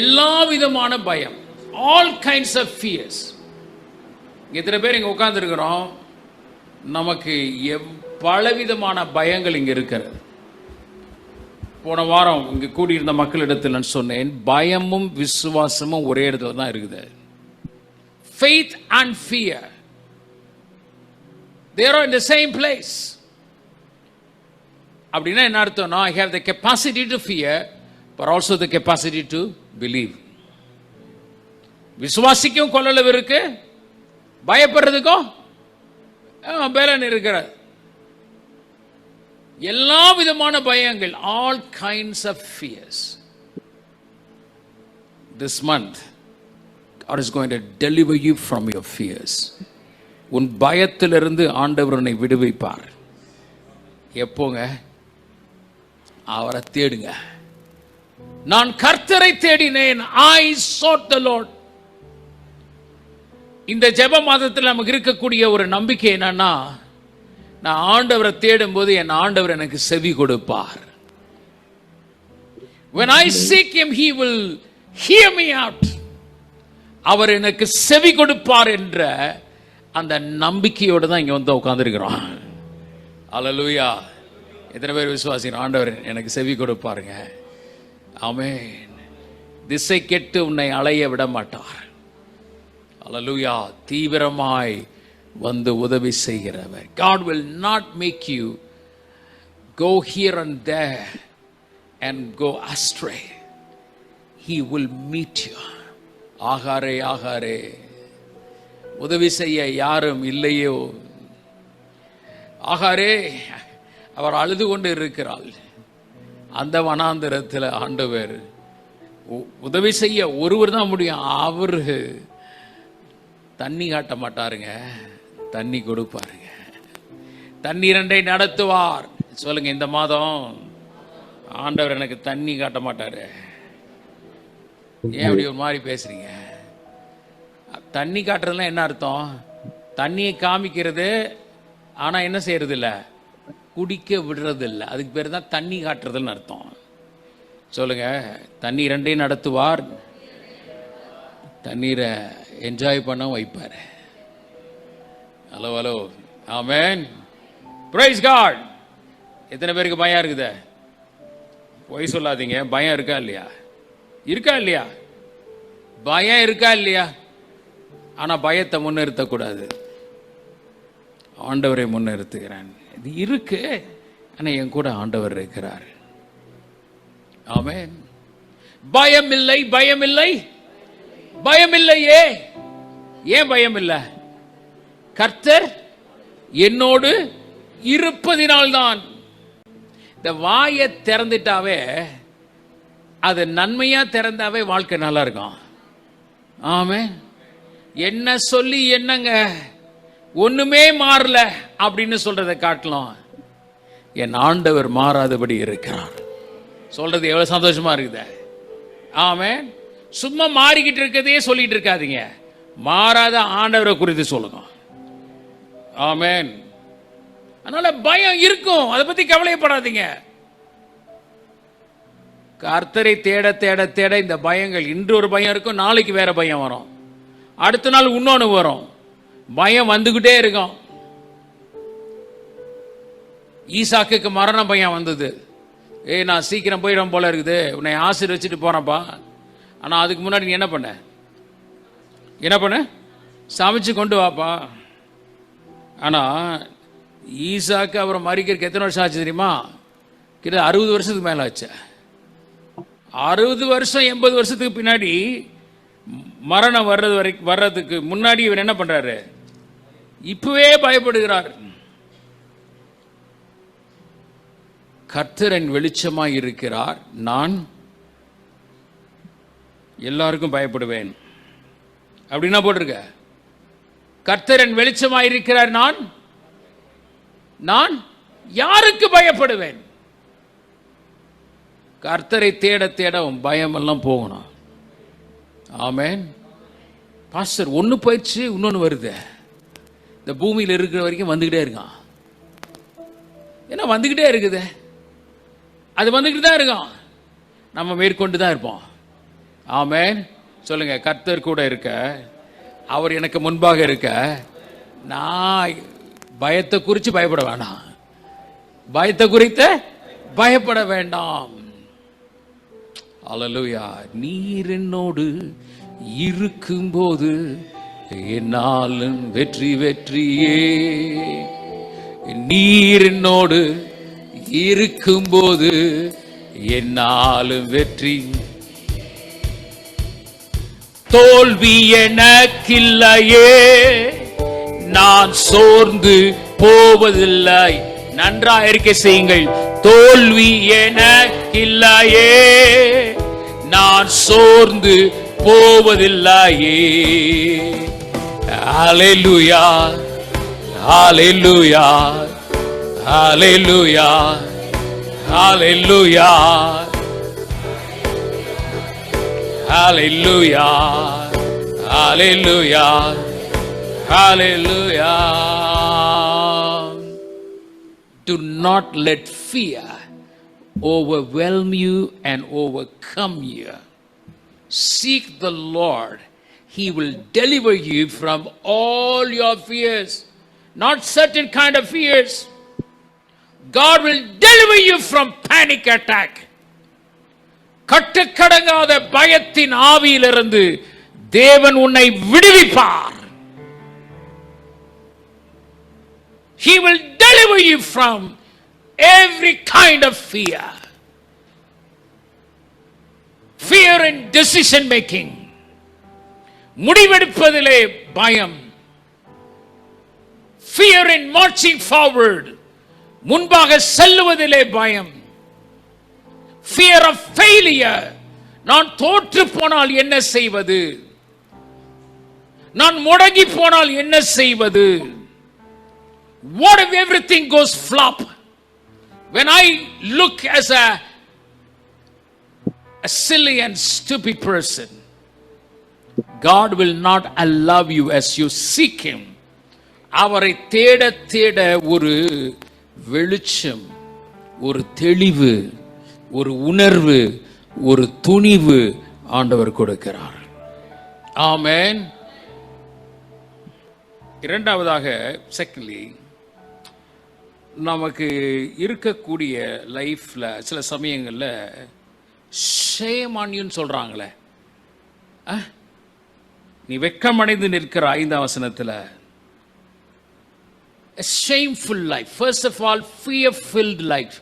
எல்லா விதமான பயம், all kinds of fears. எத்தனை பேர் இங்க உட்கார்ந்து இருக்கிறோம், நமக்கு பலவிதமான பயங்கள் இங்க இருக்கிறது. போன வாரம் இங்க கூடியிருந்த மக்களிடத்தில் நான் சொன்னேன், பயமும் விசுவாசமும் ஒரே இடத்துல தான் இருக்குது. Faith and fear, they are in the same place. அப்படின்னா என்ன அர்த்தம்னா, I have the capacity to fear but also the capacity to believe. விசுவாசிக்கும் கொள்ளளவு இருக்கு, பயப்படுறதுக்கும் பலன் இருக்கிறது. எல்லா விதமான பயங்கள், all kinds of fears. This month God is going to deliver you from your fears. உன் பயத்திலிருந்து ஆண்டவர் உன்னை விடுவிப்பார். எப்போங்க? அவரை தேடுங்க. நான் கர்த்தரை தேடினேன். I sought the Lord. இந்த ஜெப மாதத்தில் நமக்கு இருக்கக்கூடிய ஒரு நம்பிக்கை என்னன்னா, நான் ஆண்டவரை தேடும் போது என் ஆண்டவர் எனக்கு செவி கொடுப்பார். When I seek him, he will hear me out. அவர் எனக்கு செவி கொடுப்பார் என்ற அந்த நம்பிக்கையோடு தான் இங்க வந்து உட்கார்ந்திருக்கிறோம். அல்லேலூயா. எத்தனை பேர் விசுவாசிக்கிறோம் ஆண்டவர் எனக்கு செவி கொடுப்பாருங்க? ஆமென். திசை கெட்டு உன்னை அலைய விட மாட்டார். அல்லேலூயா. தீவிரமாய் வந்து உதவி செய்கிறவர். God will not make you go here and there and go astray. He will meet you. ஆகாரே ஆகாரே, உதவி செய்ய யாரும் இல்லையோ? ஆகாரே, அவர் அழுது கொண்டு இருக்கிறாள். அந்த வனாந்தரத்தில் ஆண்டவர் உதவி செய்ய ஒருவர் தான் முடியும். அவரு தண்ணி காட்ட மாட்டாருங்க, தண்ணி கொடுப்பாருங்க. தண்ணீரண்டை நடத்துவார். சொல்லுங்க, இந்த மாதம் ஆண்டவர் எனக்கு தண்ணி காட்ட மாட்டாரு. ஏன் அப்படி ஒரு மாதிரி பேசுறீங்க? தண்ணி காட்டுறதுலாம் என்ன அர்த்தம்? தண்ணியை காமிக்கிறது, ஆனா என்ன செய்யறது இல்ல, குடிக்க விடுறது இல்லை. அதுக்கு பேர் தான் தண்ணி காட்டுறதுன்னு அர்த்தம். சொல்லுங்க, தண்ணீர் ரெண்டையும் நடத்துவார், தண்ணீரை என்ஜாய் பண்ண வைப்பார். ஹலோ ஹலோ, ஆமென், பிரைஸ் காட். எத்தனை பேருக்கு பயம் இருக்குது? பொய் சொல்லாதீங்க. பயம் இருக்கா இல்லையா? இருக்கா இல்லையா? பயம் இருக்கா இல்லையா? ஆனா பயத்தை முன்னிறுத்தக்கூடாது. ஆண்டவரை முன்னிறுத்துகிறேன். இது இருக்கு, ஆனா என் கூட ஆண்டவர் இருக்கிறார். ஆமென். பயம் இல்லை, பயம் இல்லை, பயம் இல்லையே. ஏன் பயம் இல்லை? கர்த்தர் என்னோடு இருப்பதினால்தான். இந்த வாயை திறந்துட்டாவே, அது நன்மையா திறந்தாவே வாழ்க்கை நல்லா இருக்கும். ஆமென். என்ன சொல்லி என்னங்க ஒண்ணுமே மாறல அப்படின்னு சொல்றதை காட்டலாம், என் ஆண்டவர் மாறாதபடி இருக்கிறார். சொல்றது எவ்வளவு சந்தோஷமா இருக்குது. ஆமென். சும்மா மாறிக்கிட்டு இருக்கதே சொல்லிட்டு இருக்காதீங்க, மாறாத ஆண்டவரை குறித்து சொல்லுங்க. ஆமென். அதனால பயம் இருக்கும், அதை பத்தி கவலைப்படாதீங்க. கர்த்தரை தேட தேட தேட இந்த பயங்கள், இன்று ஒரு பயம் இருக்கும், நாளைக்கு வேற பயம் வரும், அடுத்த நாள் இன்னொன்னு வரும், பயம் வந்துகிட்டே இருக்கும். ஈசாக்குக்கு மரண பயம் வந்தது. நான் சீக்கிரம் போயிடும் போல இருக்குது, உன்னை ஆசீர்வச்சிட்டு போறப்பா. ஆனா அதுக்கு முன்னாடி நீ என்ன பண்ண? என்ன பண்ண? சமைச்சு கொண்டு வாப்பா. ஆனா ஈசாக்கு அப்புறம் மரிக்கிறதுக்கு எத்தனை வருஷம் ஆச்சு தெரியுமா? கிட்ட 60 வருஷத்துக்கு மேல ஆச்சு. 60 வருஷம் 80 வருஷத்துக்கு பின்னாடி மரணம் வர்றதுக்கு முன்னாடி இவர் என்ன பண்றாரு? இப்பவே பயப்படுகிறார். கர்த்தரின் வெளிச்சமாய் இருக்கிறார், நான் எல்லாருக்கும் பயப்படுவேன் அப்படின்னா போட்டிருக்க. கர்த்தரின் வெளிச்சமாய் இருக்கிறார், நான் யாருக்கு பயப்படுவேன்? கர்த்தரை தேட தேட பயம் எல்லாம் போகணும். ஆமென். பாஸ்டர், ஒன்னு போயிடுச்சு இன்னொன்னு வருது. இந்த பூமியில் இருக்கிற வரைக்கும் வந்துகிட்டே இருக்கான். ஏன்னா வந்துகிட்டே இருக்குது, அது வந்துகிட்டு தான் இருக்கும், நம்ம மேற்கொண்டு தான் இருப்போம். ஆமென். சொல்லுங்க, கர்த்தர் கூட இருக்க, அவர் எனக்கு முன்பாக இருக்க, நான் பயத்தை குறித்து பயப்பட வேண்டாம், பயத்தை குறித்து பயப்பட வேண்டாம். அல்லேலூயா. நீர் என்னோடு இருக்கும்போது என்னாலும் வெற்றி வெற்றியே. நீர் என்னோடு இருக்கும்போது என்னாலும் வெற்றி. தோல்வி எனக்கில்லையே, நான் சோர்ந்து போவதில்லை. நன்றா அறிக்கை செய்யுங்கள். தோல்வி எனக்கில்லையே, நான் சோர்ந்து போவதில்லையே. ஹல்லேலூயா, ஹல்லேலூயா, Hallelujah. Hallelujah. Hallelujah. Hallelujah. Hallelujah. Do not let fear overwhelm you and overcome you. Seek the Lord. He will deliver you from all your fears. Not certain kind of fears. God will deliver you from panic attack. கட்டுக்கடங்காத பயத்தின் ஆவியிலிருந்து தேவன் உன்னை விடுவிப்பார். He will deliver you from every kind of fear. Fear in decision making. முடிவெடுப்பதிலே பயம். Fear in marching forward. முன்பாக செல்லுவதிலே பயம். Fear of failure. நான் தோற்று போனால் என்ன செய்வது? நான் முடங்கி போனால் என்ன செய்வது? What if everything goes flop? When I look as a silly and stupid person, God will not allow you as you seek Him. அவரை தேட தேட ஒரு வெளிச்சம், ஒரு தெளிவு, ஒரு உணர்வு, ஒரு துணிவு ஆண்டவர் கொடுக்கிறார். ஆமென். இரண்டாவதாக, செகண்ட்லி, நமக்கு இருக்கக்கூடிய லைஃப்ல சில சமயங்கள்ல ஷேம் ஆன் யூன்னு சொல்றாங்களே, நீ வெட்கமடைந்து நிற்கிற 5ஆம் வசனத்துல, a shameful life. First of all, fear-filled life.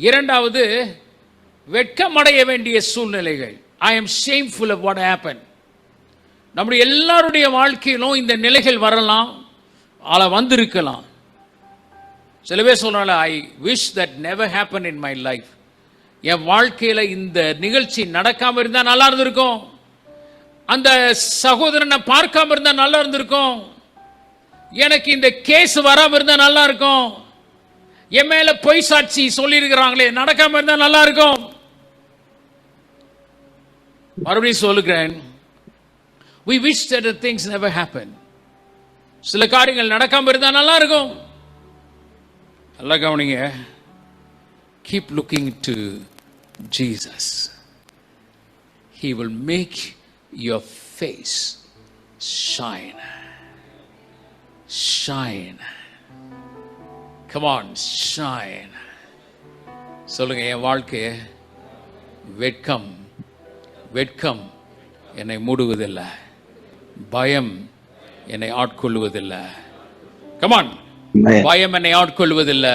இரண்டாவது, வெட்கமடைய வேண்டிய சூழ்நிலைகள். I am shameful of what happened. நம்முடைய எல்லாருடைய வாழ்க்கையிலும் இந்த நிலைகள் வரலாம், வந்திருக்கலாம். சில பேர் சொல்றாங்க, I wish that never happened in my life. என் வாழ்க்கையில இந்த நிகழ்ச்சி நடக்காம இருந்தா நல்லா இருந்திருக்கும், அந்த சகோதரனை பார்க்காம இருந்தா நல்லா இருந்திருக்கும், எனக்கு இந்த கேஸ் வராம இருந்தா நல்லா இருக்கும், என் மேல பொய் சாட்சி சொல்லி இருக்கிறாங்களே நடக்காம இருந்தா நல்லா இருக்கும். மறுபடியும் சொல்லுகிறேன், we wish that the things never happen. சில காரியங்கள் நடக்காம இருந்தா நல்லா இருக்கும். நல்லா கவனிங்க. Keep looking to Jesus. He will make your face shine. Shine. Come on, shine. சொல்லுங்க, என் வாழ்க்கைய வெட்கம் வெட்கம் என்னை மூடுவதில்லை, பயம் என்னை ஆட்கொள்வதில்லை. Come on. பயம் என்னை ஆட்கொள்வதில்லை,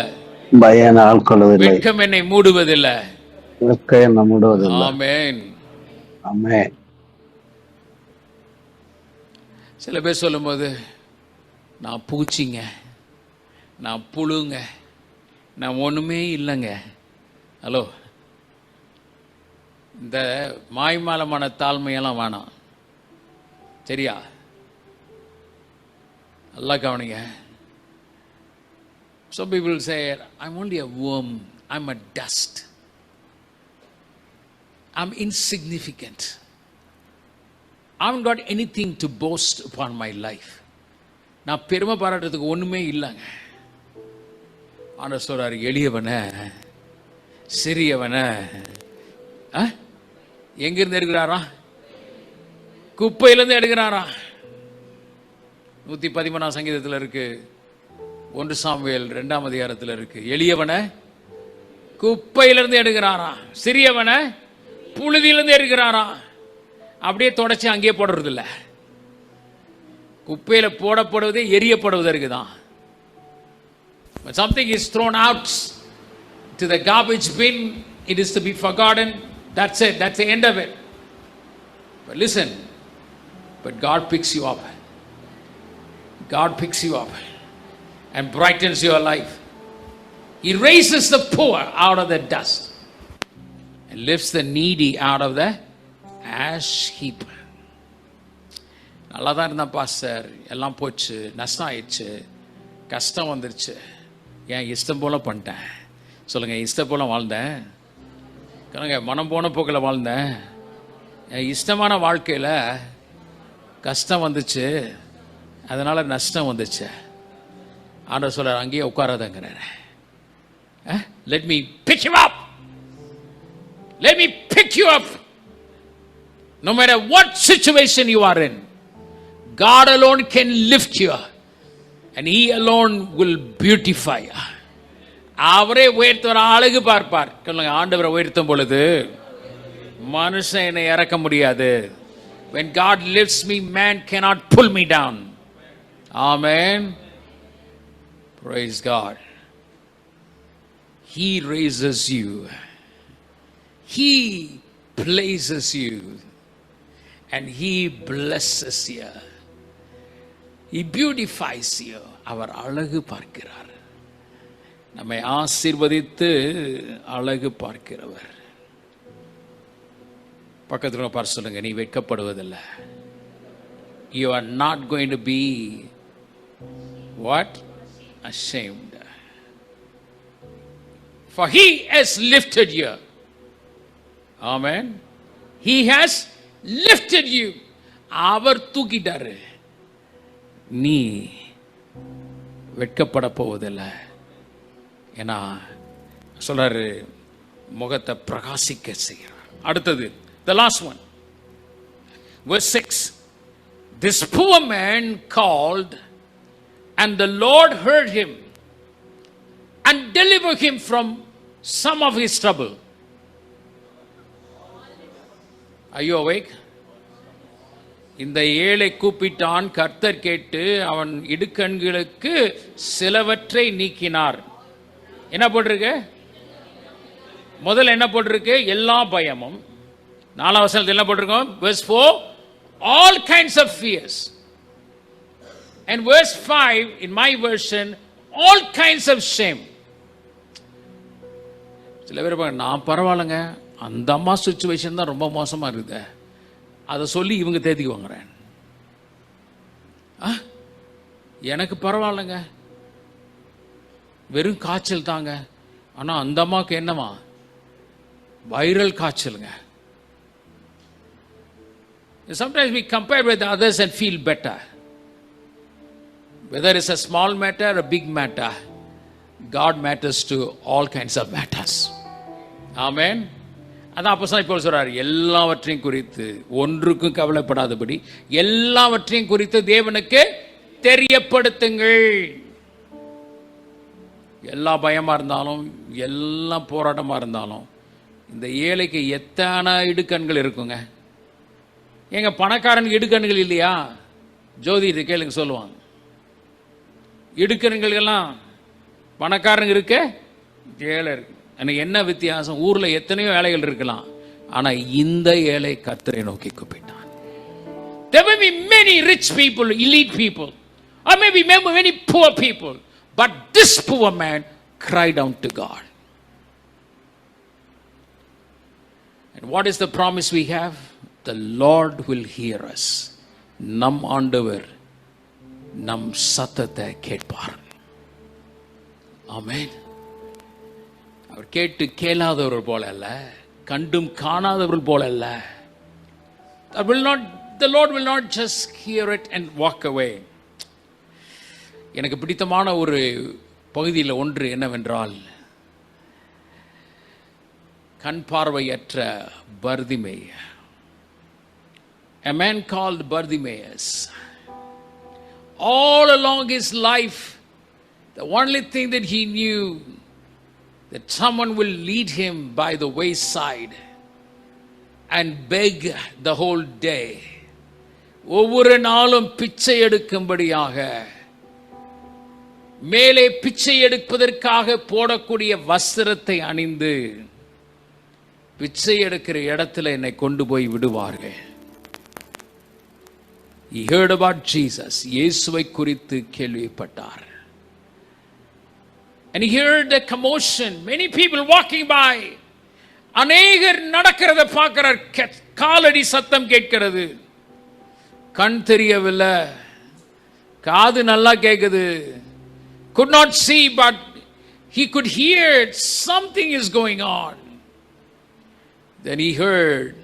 பயம் ஆட்கொள்வதில்லை, வெட்கம் என்னை மூடுவதில்லை. ஆமென். ஆமென். சில பேர் சொல்லும்போது, நான் பூச்சிங்க, நான் புழுங்க, நான் ஒண்ணுமே இல்லைங்க. ஹலோ, இந்த மாய்மாலமான தாழ்மையெல்லாம் வேணாம், சரியா? நல்லா கவனிங்க. Some people say, I'm only a worm, I'm a dust, I'm insignificant, I haven't got anything to boast upon my life. நான் பெருமை பாராட்டுறதுக்கு ஒண்ணுமே இல்லைங்க. ஆண்டவர் சொல்றாரு, எளியவனை சிறியவனை எங்கிருந்து எடுக்கிறாரா? குப்பையிலிருந்து எடுக்கிறாரா? 113ஆம் சங்கீதத்தில் இருக்கு, 1 சாமுவேல் 2ஆம் அதிகாரத்தில் இருக்கு. எளியவனை குப்பையிலிருந்து எடுக்கிறாரா, சிறியவனை புழுதியிலிருந்து எடுக்கிறாரா. அப்படியே தொடச்சி அங்கேயே போடுறது இல்லை, குப்பையில போடப்படுவதே எரியப்படுவதற்கு தான். When something is thrown out to the garbage bin, it is to be forgotten. That's it, that's the end of it. But listen, but God picks you up. God picks you up and brightens your life. He raises the poor out of the dust and lifts the needy out of the ash heap. நல்லா தான் இருந்தான் pastor, எல்லாம் போச்சு, நஷ்டம் ஆயிடுச்சு, கஷ்டம் வந்துருச்சு, என் இஷ்டம் போல பண்ணிட்டேன். சொல்லுங்க, இஷ்டம் போல வாழ்ந்தேன். கணங்க மனம் போன போக்கில் வாழ்ந்தேன். என் இஷ்டமான வாழ்க்கையில் கஷ்டம் வந்துச்சு, அதனால நஷ்டம் வந்துச்சு. ஆண்டவர் சொல்றார், அங்கேயே உட்காராதங்கிறார். Let me pick you up. Let me pick you up. No matter what situation you are in, God alone can lift you, and He alone will beautify you. அவரே உயர்த்துற அழகு பார்ப்பார். சொல்லுங்க, ஆண்டவரை உயர்த்தும் பொழுது மனுஷன் என்னை இறக்க முடியாது. When God lifts me, man cannot pull me down. Amen. Praise God. He raises you. He places you. And He blesses you. He beautifies you. அவர் அழகு பார்க்கிறார். நம்மை ஆசீர்வதித்து அழகு பார்க்கிறவர். பக்கத்துல பார்த்து சொல்லுங்க, நீ வெட்கப்படுவதில்லை. You are not going to be what? Ashamed. For He has lifted you. Amen. He has lifted you. அவர் தூக்கிட்டாரு. நீ வெட்கப்பட போவதில்லை. ஏன்னா சொல்றாரு, முகத்தை பிரகாசிக்க செய்கிறார். அடுத்தது, the last one, verse 6. This poor man called, and the Lord heard him and delivered him from some of his trouble. Are you awake? இந்த ஏழை கூப்பிட்டான், கர்த்தர் கேட்டு அவன் இடுக்கண்களுக்கு சிலவற்றை நீக்கினார். என்ன போட்டிருக்கு? முதல்ல என்ன போட்டிருக்கு? எல்லா பயமும். 4ஆம் வசனத்தில் என்ன போட்டிருக்கோம்? verse 4, all kinds of fears. And verse 5 in my version, all kinds of shame. சில பேர் நான் பரவாயில்லைங்க, அந்த அம்மா சிச்சுவேஷன் தான் ரொம்ப மோசமா இருக்குது, அதை சொல்லி இவங்க தேதிக்கு வாங்குறேன். எனக்கு பரவாயில்லைங்க, வெறும் காய்ச்சல் தாங்க, ஆனா அந்த அம்மாவுக்கு என்னவா? Viral காய்ச்சலுங்க. Sometimes we compare with others and feel better. Whether it's a small matter or a big matter, God matters to all kinds of matters. Amen. அதான் அப்போஸ்தலன் பவுல் சொல்றார், எல்லாவற்றையும் குறித்து ஒன்றுக்கும் கவலைப்படாதபடி எல்லாவற்றையும் குறித்து தேவனுக்கு தெரியப்படுத்துங்கள். எல்லா பயமா இருந்தாலும், எல்லா போராட்டமா இருந்தாலும், இந்த ஏழைக்கு எத்தனை இடுக்கண்கள் இருக்குங்க. எங்க பணக்காரனுக்கு இடுக்கண்கள் இல்லையா? ஜோதிட கேளுங்க, சொல்லுவாங்க. இடுக்கண்கள் எல்லாம் பணக்காரனுக்கு இருக்க, ஏழை இருக்கு. எனக்கு என்ன வித்தியாசம்? ஊர்ல எத்தனையோ ஏழைகள் இருக்கலாம், ஆனா இந்த ஏழை கர்த்தரை நோக்கி கூப்பிட்டான். There may be many rich people, elite people, or maybe many poor people, but this poor man cried out to God. And what is the promise we have? The Lord will hear us. நம் ஆண்டவர் நம் சத்தத்தை கேட்பார். ஆமென். அவர் கேட்டு கேளாதவர்கள் போல அல்ல, கண்டும் காணாதவர்கள் போல அல்ல. The Lord will not just hear it and walk away. எனக்கு பிடித்தமான ஒரு பகுதியில் ஒன்று என்னவென்றால், கண் பார்வையற்ற பர்திமை, a man called Bartimaeus. All along his life, the only thing that he knew, that someone will lead him by the wayside and beg the whole day. ஒவ்வொரு நாளும் பிச்சை எடுக்கும்படியாக, மேலே பிச்சை எடுப்பதற்காக போடக்கூடிய வஸ்திரத்தை அணிந்து பிச்சை எடுக்கிற இடத்துல என்னை கொண்டு போய் விடுவார்கள். He heard about Jesus. இயேசுவை குறித்து கேள்விப்பட்டார். And he heard the commotion. Many people walking by. அநேகர் நடக்கிறத பார்க்கிறார். காலடி சத்தம் கேட்கிறது. கண் தெரியவில்லை, காது நல்லா கேட்குது. Could not see, but he could hear something is going on. Then he heard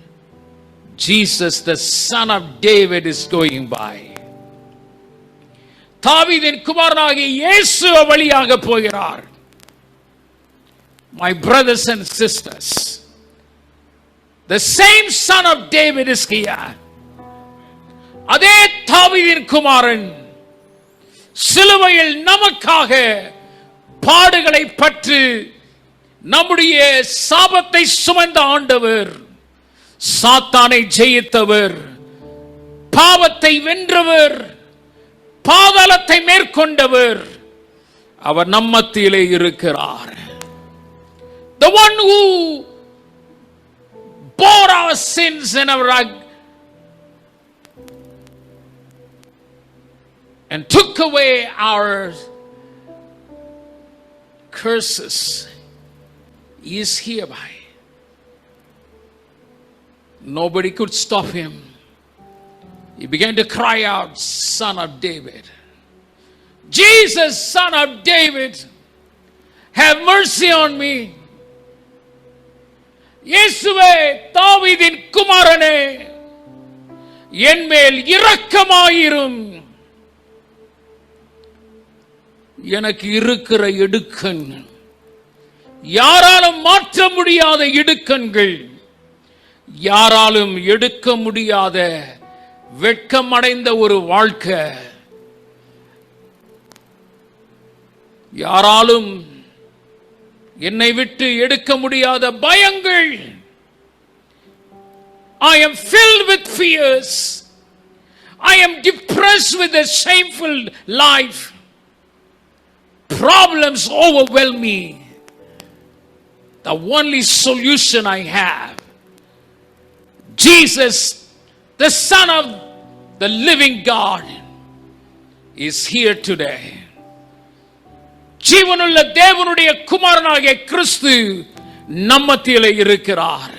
Jesus, the son of David, is going by. தாவீதின் குமாரனாகிய இயேசு வழியாக போகிறார். My brothers and sisters, the same son of David is here. அதே தாவீதின் குமாரன் சிலுவையில் நமக்காக பாடுகளை பற்றி நம்முடைய சாபத்தை சுமந்த ஆண்டவர், சாத்தானை ஜெயித்தவர், பாவத்தை வென்றவர், பாதாளத்தை மேற்கொண்டவர், அவர் நம் மத்தியிலே இருக்கிறார். The one who bore our sins and and took away our curses is hereby. Nobody could stop him. He began to cry out, Son of David. Jesus, Son of David, have mercy on me. இயேசுவே, தாவீதின் குமாரனே, என் மேல் இரக்கமாயிரும். எனக்கு இருக்கிற இடுக்கண், யாராலும் மாற்ற முடியாத இடுக்கண்கள், யாராலும் எடுக்க முடியாத வெட்கம் அடைந்த ஒரு வாழ்க்கை, யாராலும் என்னை விட்டு எடுக்க முடியாத பயங்கள். I am filled with fears. I am depressed with a shameful life. Problems overwhelm me. The only solution I have, Jesus, the Son of the living God, is here today. ஜீவனுள்ள தேவனுடைய குமாரனாகிய கிறிஸ்து நம்மத்திலே இருக்கிறார்.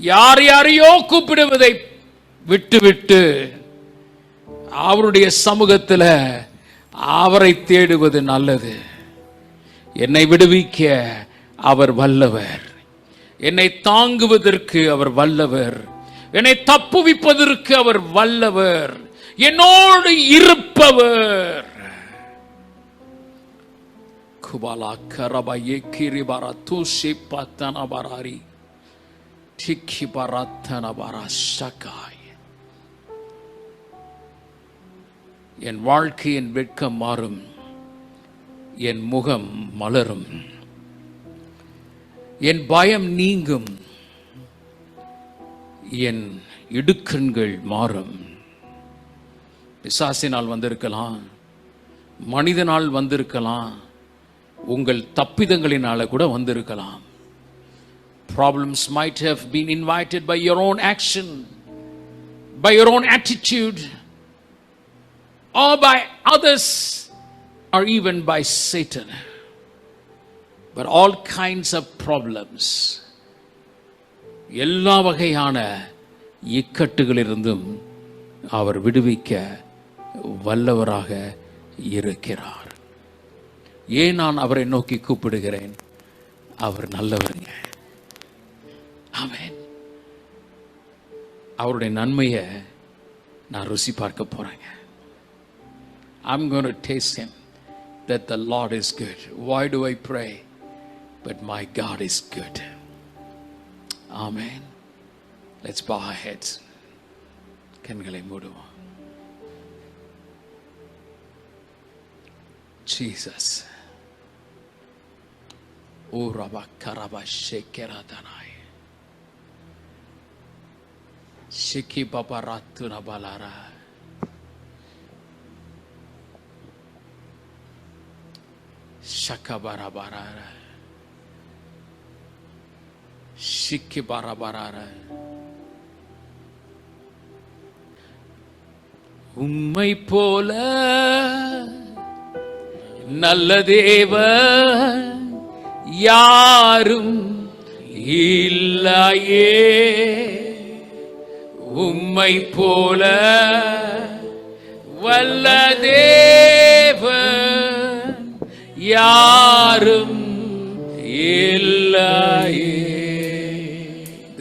யார் யாரையோ கூப்பிடுவதை விட்டுவிட்டு அவருடைய சமூகத்தில் அவரை தேடுவது நல்லது. என்னை விடுவிக்க அவர் வல்லவர், என்னை தாங்குவதற்கு அவர் வல்லவர், என்னை தப்புவிப்பதற்கு அவர் வல்லவர், என்னோடு இருப்பவர். குபாலா கரபாயே கிரிபாரா தூசி பத்தன பராரி டிக்கி பரத்தன பரா சகாய். என் வாழ்க்கையின் வெட்கம் மாறும், என் முகம் மலரும், என் பயம் நீங்கும், என் இடுக்கண்கள் மாறும். பிசாசினால் வந்திருக்கலாம், மனிதனால் வந்திருக்கலாம், உங்கள் தப்பிதங்களினால கூட வந்திருக்கலாம். Problems might have been invited by your own action, by your own attitude, or by others, or even by Satan. But all kinds of problems, எல்லா வகையான இக்கட்டுகளிலிருந்தும் அவர் விடுவிக்க வல்லவராக இருக்கிறார். ஏன் நான் அவரை நோக்கி கூப்பிடுகிறேன்? அவர் நல்லவருங்க. ஆமென். அவருடைய நன்மையை நான் ருசி பார்க்க போறேங்க. I'm going to taste him, that the Lord is good. Why do I pray? But my God is good. Amen. Let's bow our heads. கண்களை மூடுவோம். Jesus. O Rabba Karaba Shekeradanai. Shiki Babaratuna Balara. Shakabarabarara. Shiki Barabarara. உம்மை போல நல்ல தேவன் யாரும் இல்லையே, உம்மை போல வல்ல தேவன் யாரும் இல்லையே.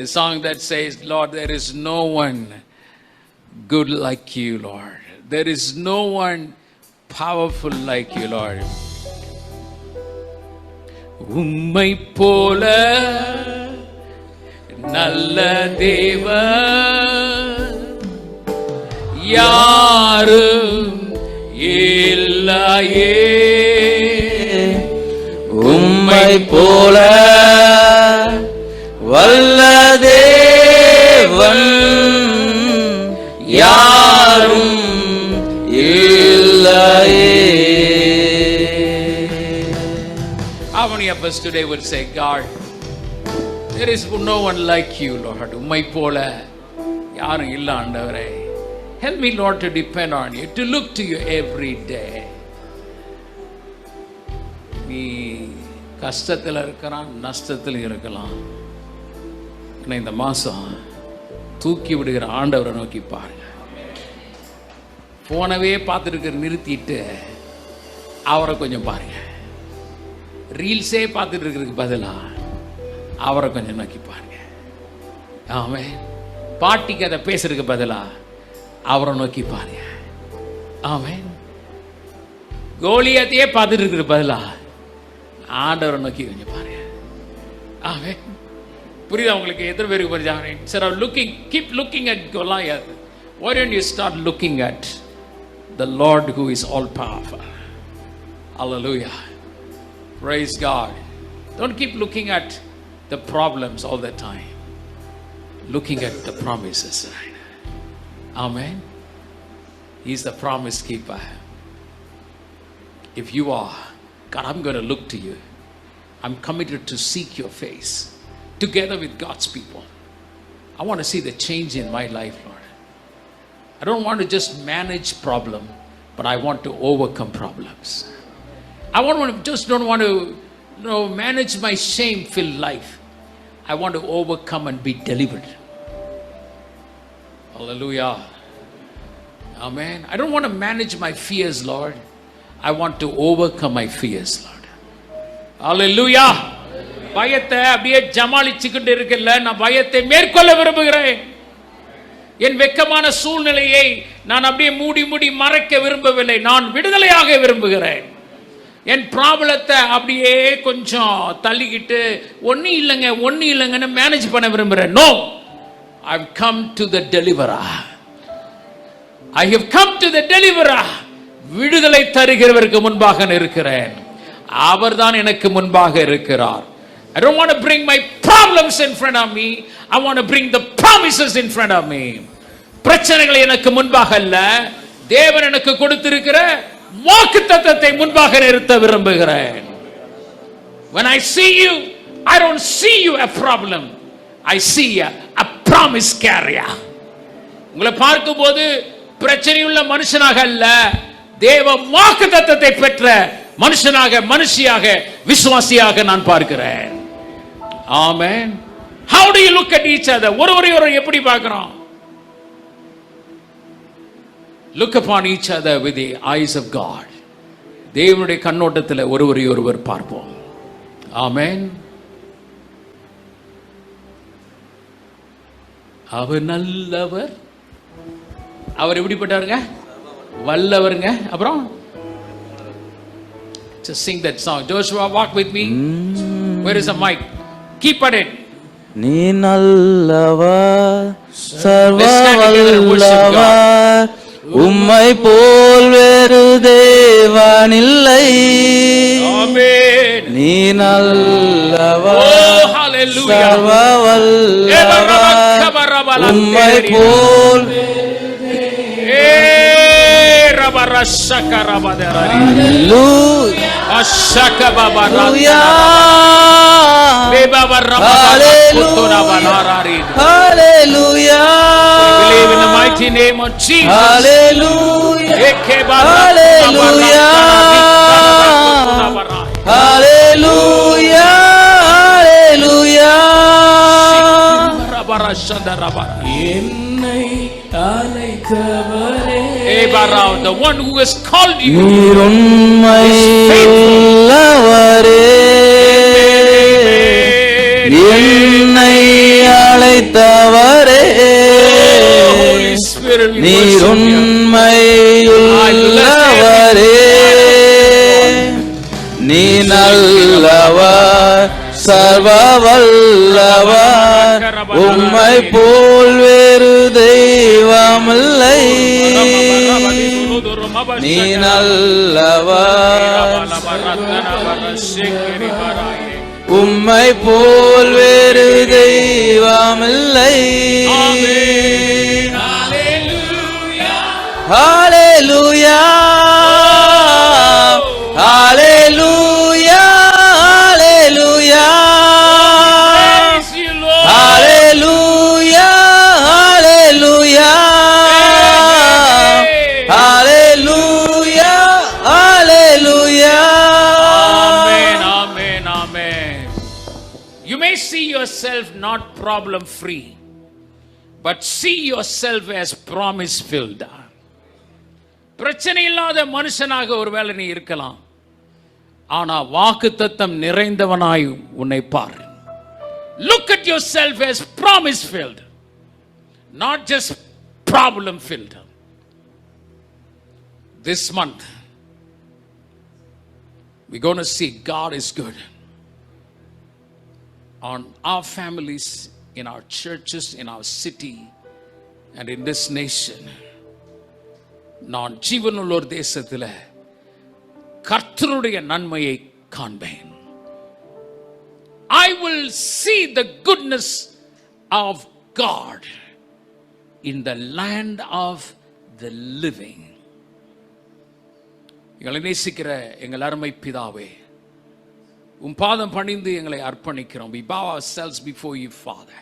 The song that says, Lord, there is no one good like you, Lord. There is no one powerful like you, Lord. உம்மை போல நல்ல தேவன் யாரும் இல்லையே. உம்மை போல வல்ல தேவன் யாரும் இல்லையே. How many of us today would say, God, there is no one like you, Lord. உம்மை போல யாரும் இல்ல ஆண்டவரே. Help me, Lord, to depend on you, to look to you every day. நீ கஷ்டத்தில் இருக்கலாம், நஷ்டத்தில் இருக்கலாம். இந்த மாசம் தூக்கி விடுகிற ஆண்டவரை நோக்கி பாருங்க. போனவே பார்த்துட்டு நிறுத்திட்டு அவரை கொஞ்சம் பாருங்க. ரீல்ஸே பார்த்துட்டு இருக்கிறதுக்கு பதிலா அவரை கொஞ்சம் நோக்கி பாருங்க. ஆமென். பாட்டி கதை பேசுறதுக்கு பதிலா அவரை நோக்கி பாருங்க. ஆமென். கோலியாத்தையே பார்த்துட்டு இருக்கிற பதிலா ஆண்டவரை நோக்கி கொஞ்சம் பாருங்க. ஆமென். புரியுதா உங்களுக்கு? எத்தனை பேருக்கு புரிஞ்சாங்க? Instead of keep looking at Goliath, why don't you start looking at the Lord who is all powerful? Hallelujah. Praise God. Don't keep looking at the problems all the time. Looking at the promises. Amen. He's the promise keeper. If you are, God, I'm going to look to you. I'm committed to seek your face together with God's people. I want to see the change in my life, Lord. I don't want to just manage problem, but I want to overcome problems. I don't want to manage my shame-filled life. I want to overcome and be delivered. Hallelujah. Amen. I don't want to manage my fears, Lord. I want to overcome my fears, Lord. Hallelujah. பயத்தை அப்படியே ஜமாளிச்சுக்கிட்டு இருக்கல, நான் பயத்தை மேற்கொள்ள விரும்புகிறேன். என் வெட்கமான சூழ்நிலையை நான் அப்படியே மூடி மறைக்க விரும்பவில்லை. நான் விடுதலையாக விரும்புகிறேன். என் ப்ராப்ளத்தை அப்படியே கொஞ்சம் தள்ளிக்கிட்டு ஒன்றும் இல்லைங்கன்னு மேனேஜ் பண்ண விரும்புகிறேன். No, I have come to the deliverer. I have come to the deliverer. விடுதலை தருகிறவருக்கு முன்பாக இருக்கிறேன். அவர்தான் எனக்கு முன்பாக இருக்கிறார். I don't want to bring my problems in front of me. I want to bring the promises in front of me. பிரச்சனைகள் எனக்கு முன்பாக அல்ல, தேவன் எனக்கு கொடுத்திருக்கிற வாக்குத்தத்தத்தை முன்பாக நிறுத்த விரும்புகிறேன். When I see you, I don't see you a problem. I see a promise carrier. உங்களை பார்க்கும்போது பிரச்சனையுள்ள மனுஷனாக அல்ல, தேவ வாக்குத்தத்தத்தை பெற்ற மனுஷனாக, மனுஷியாக, விசுவாசியாக நான் பார்க்கிறேன். Amen. How do you look at each other? ஒருவரை எப்படி பார்க்கிறோம்? Look upon each other with the eyes of God. தேவனுடைய கண்ணோட்டத்தில் ஒருவர் பார்ப்போம். Amen. அவர் நல்லவர். அவர் எப்படிப்பட்டவருங்க? வல்லவருங்க. அப்புறம் just sing that song. Joshua, walk with me. Where is the mic? Keep at it. நீ நல்லவர், சர்வ வல்லவர், உம்மை போல் வேறு தேவனில்லை. Amen. நீ நல்லவர், oh hallelujah, சர்வ வல்லவர், உம்மை போல் Hallelujah. We believe in the mighty name of Jesus. Hallelujah. Hallelujah. Hallelujah. The one who has called you is faithful. உள்ளவரே என்னை அழைத்தவரே Holy Spirit, we நீர் worship you. உண்மையுள்ளவரே நீ நல்லவர் சர்வ வல்லவர் உம்மை போல் வேறு தெய்வமில்லை நீ நல்லவர் உம்மை போல் வேறு தெய்வமில்லை ஹalleluya ஹalleluya ஹalleluya ஹalleluya ஹalleluya ஹalleluya ஹalleluya Amen, amen, amen. You may see yourself not problem free, but see yourself as promise filled. பிரச்சனை இல்லாத மனுஷனாக ஒருவேளை நீ இருக்கலாம், ஆனா வாக்குத்தத்தம் நிறைந்தவனாய் உன்னை பார். Look at yourself as promise filled, not just problem filled. This month we're going to see God is good on our families, in our churches, in our city, and in this nation. நான் ஜீவனுள்ளோர் தேசத்தில் கர்த்தருடைய நன்மையை காண்பேன். I will see the goodness of God in the land of the living. எங்களை நேசிக்கிற எங்கள் அருமை பிதாவே, உம் பாதம் பணிந்து எங்களை அர்ப்பணிக்கிறோம். We bow ourselves before you, Father.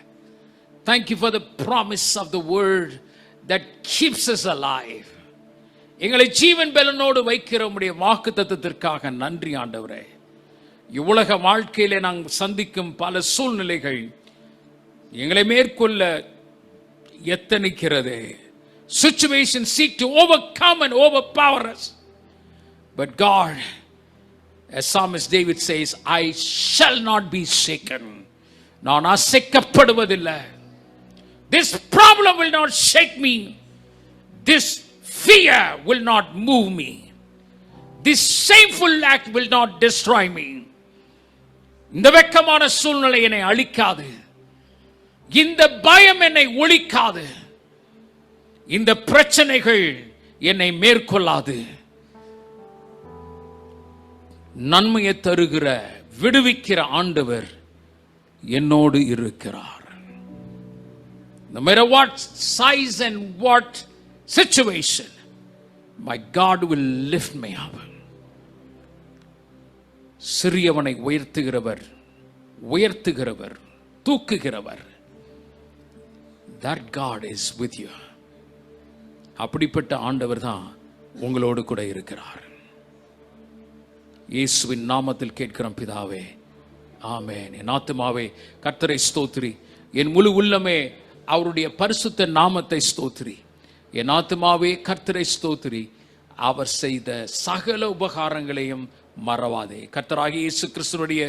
Thank you for the promise of the word that keeps us alive. எங்களை ஜீவன் பலனோடு வைக்கிற உம்முடைய வாக்குத்தத்தத்திற்காக நன்றி ஆண்டவரே. இவ்வுலக வாழ்க்கையிலே நாங்கள் சந்திக்கும் பல சூழ்நிலைகள் எங்களை மேற்கொள்ள எத்தனிக்கிறது. Situations seek to overcome and overpower us. But God, as Psalmist David says, I shall not be shaken. நான் அசைக்கப்படுவதில்லை. This problem will not shake me. This fear will not move me. This shameful act will not destroy me. இந்த வெட்கமான சூழ்நிலை என்னை அழிக்காது. இந்த பயம் என்னை ஒழிக்காது. இந்த பிரச்சனைகள் என்னை மேற்கொள்ளாது. நன்மையை தருகிற விடுவிக்கிற ஆண்டவர் என்னோடு இருக்கிறார். No matter what size and what situation, my God will lift me up. சிறியவனை உயர்த்துகிறவர், உயர்த்துகிறவர், தூக்குகிறவர். That God is with you. அப்படிப்பட்ட ஆண்டவர் தான் உங்களோடு கூட இருக்கிறார். இயேசுவின் நாமத்தில் கேட்கிறோம் பிதாவே, ஆமென். என் ஆத்துமாவே கர்த்தரை ஸ்தோத்திரி, என் முழு உள்ளமே அவருடைய பரிசுத்த நாமத்தை ஸ்தோத்திரி. என் ஆத்துமாவே கர்த்தரை ஸ்தோத்திரி, அவர் செய்த சகல உபகாரங்களையும் மறவாதே. கர்த்தராகிய இயேசு கிறிஸ்துவினுடைய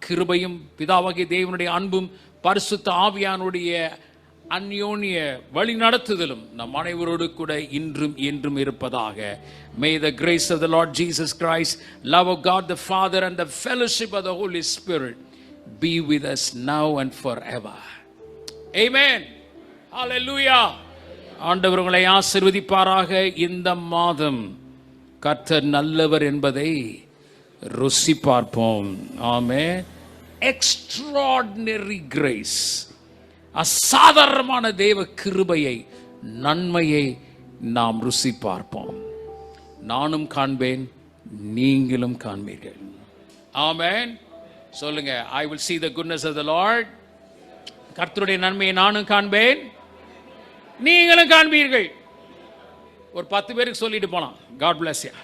கிருபையும் பிதாவாகிய தேவனுடைய அன்பும் பரிசுத்த ஆவியானுடைய அந்யோன்ய வழி நடத்துதலும் நம் அனைவரோடு கூட இன்றும் என்றும் இருப்பதாக. May the grace of the Lord Jesus Christ, love of God the Father and the fellowship of the Holy Spirit be with us now and forever. Amen. Hallelujah. ஆண்டவர் உங்களை ஆசீர்வதிப்பாராக. இந்த மாதம் கர்த்தர் நல்லவர் என்பதை ருசி பார்ப்போம். ஆமென். எக்ஸ்ட்ராடினரி கிரேஸ், அசாதாரணமான தேவ கிருபையை, நன்மையை நாம் ருசி பார்ப்போம். நானும் காண்பேன், நீங்களும் காண்பீர்கள். ஆமென். சொல்லுங்க, I will see the goodness of the Lord. கர்த்தருடைய நன்மையை நானும் காண்பேன், நீங்களும் காண்பீர்கள். ஒரு 10 பேருக்கு சொல்லிட்டு போலாம். God bless you.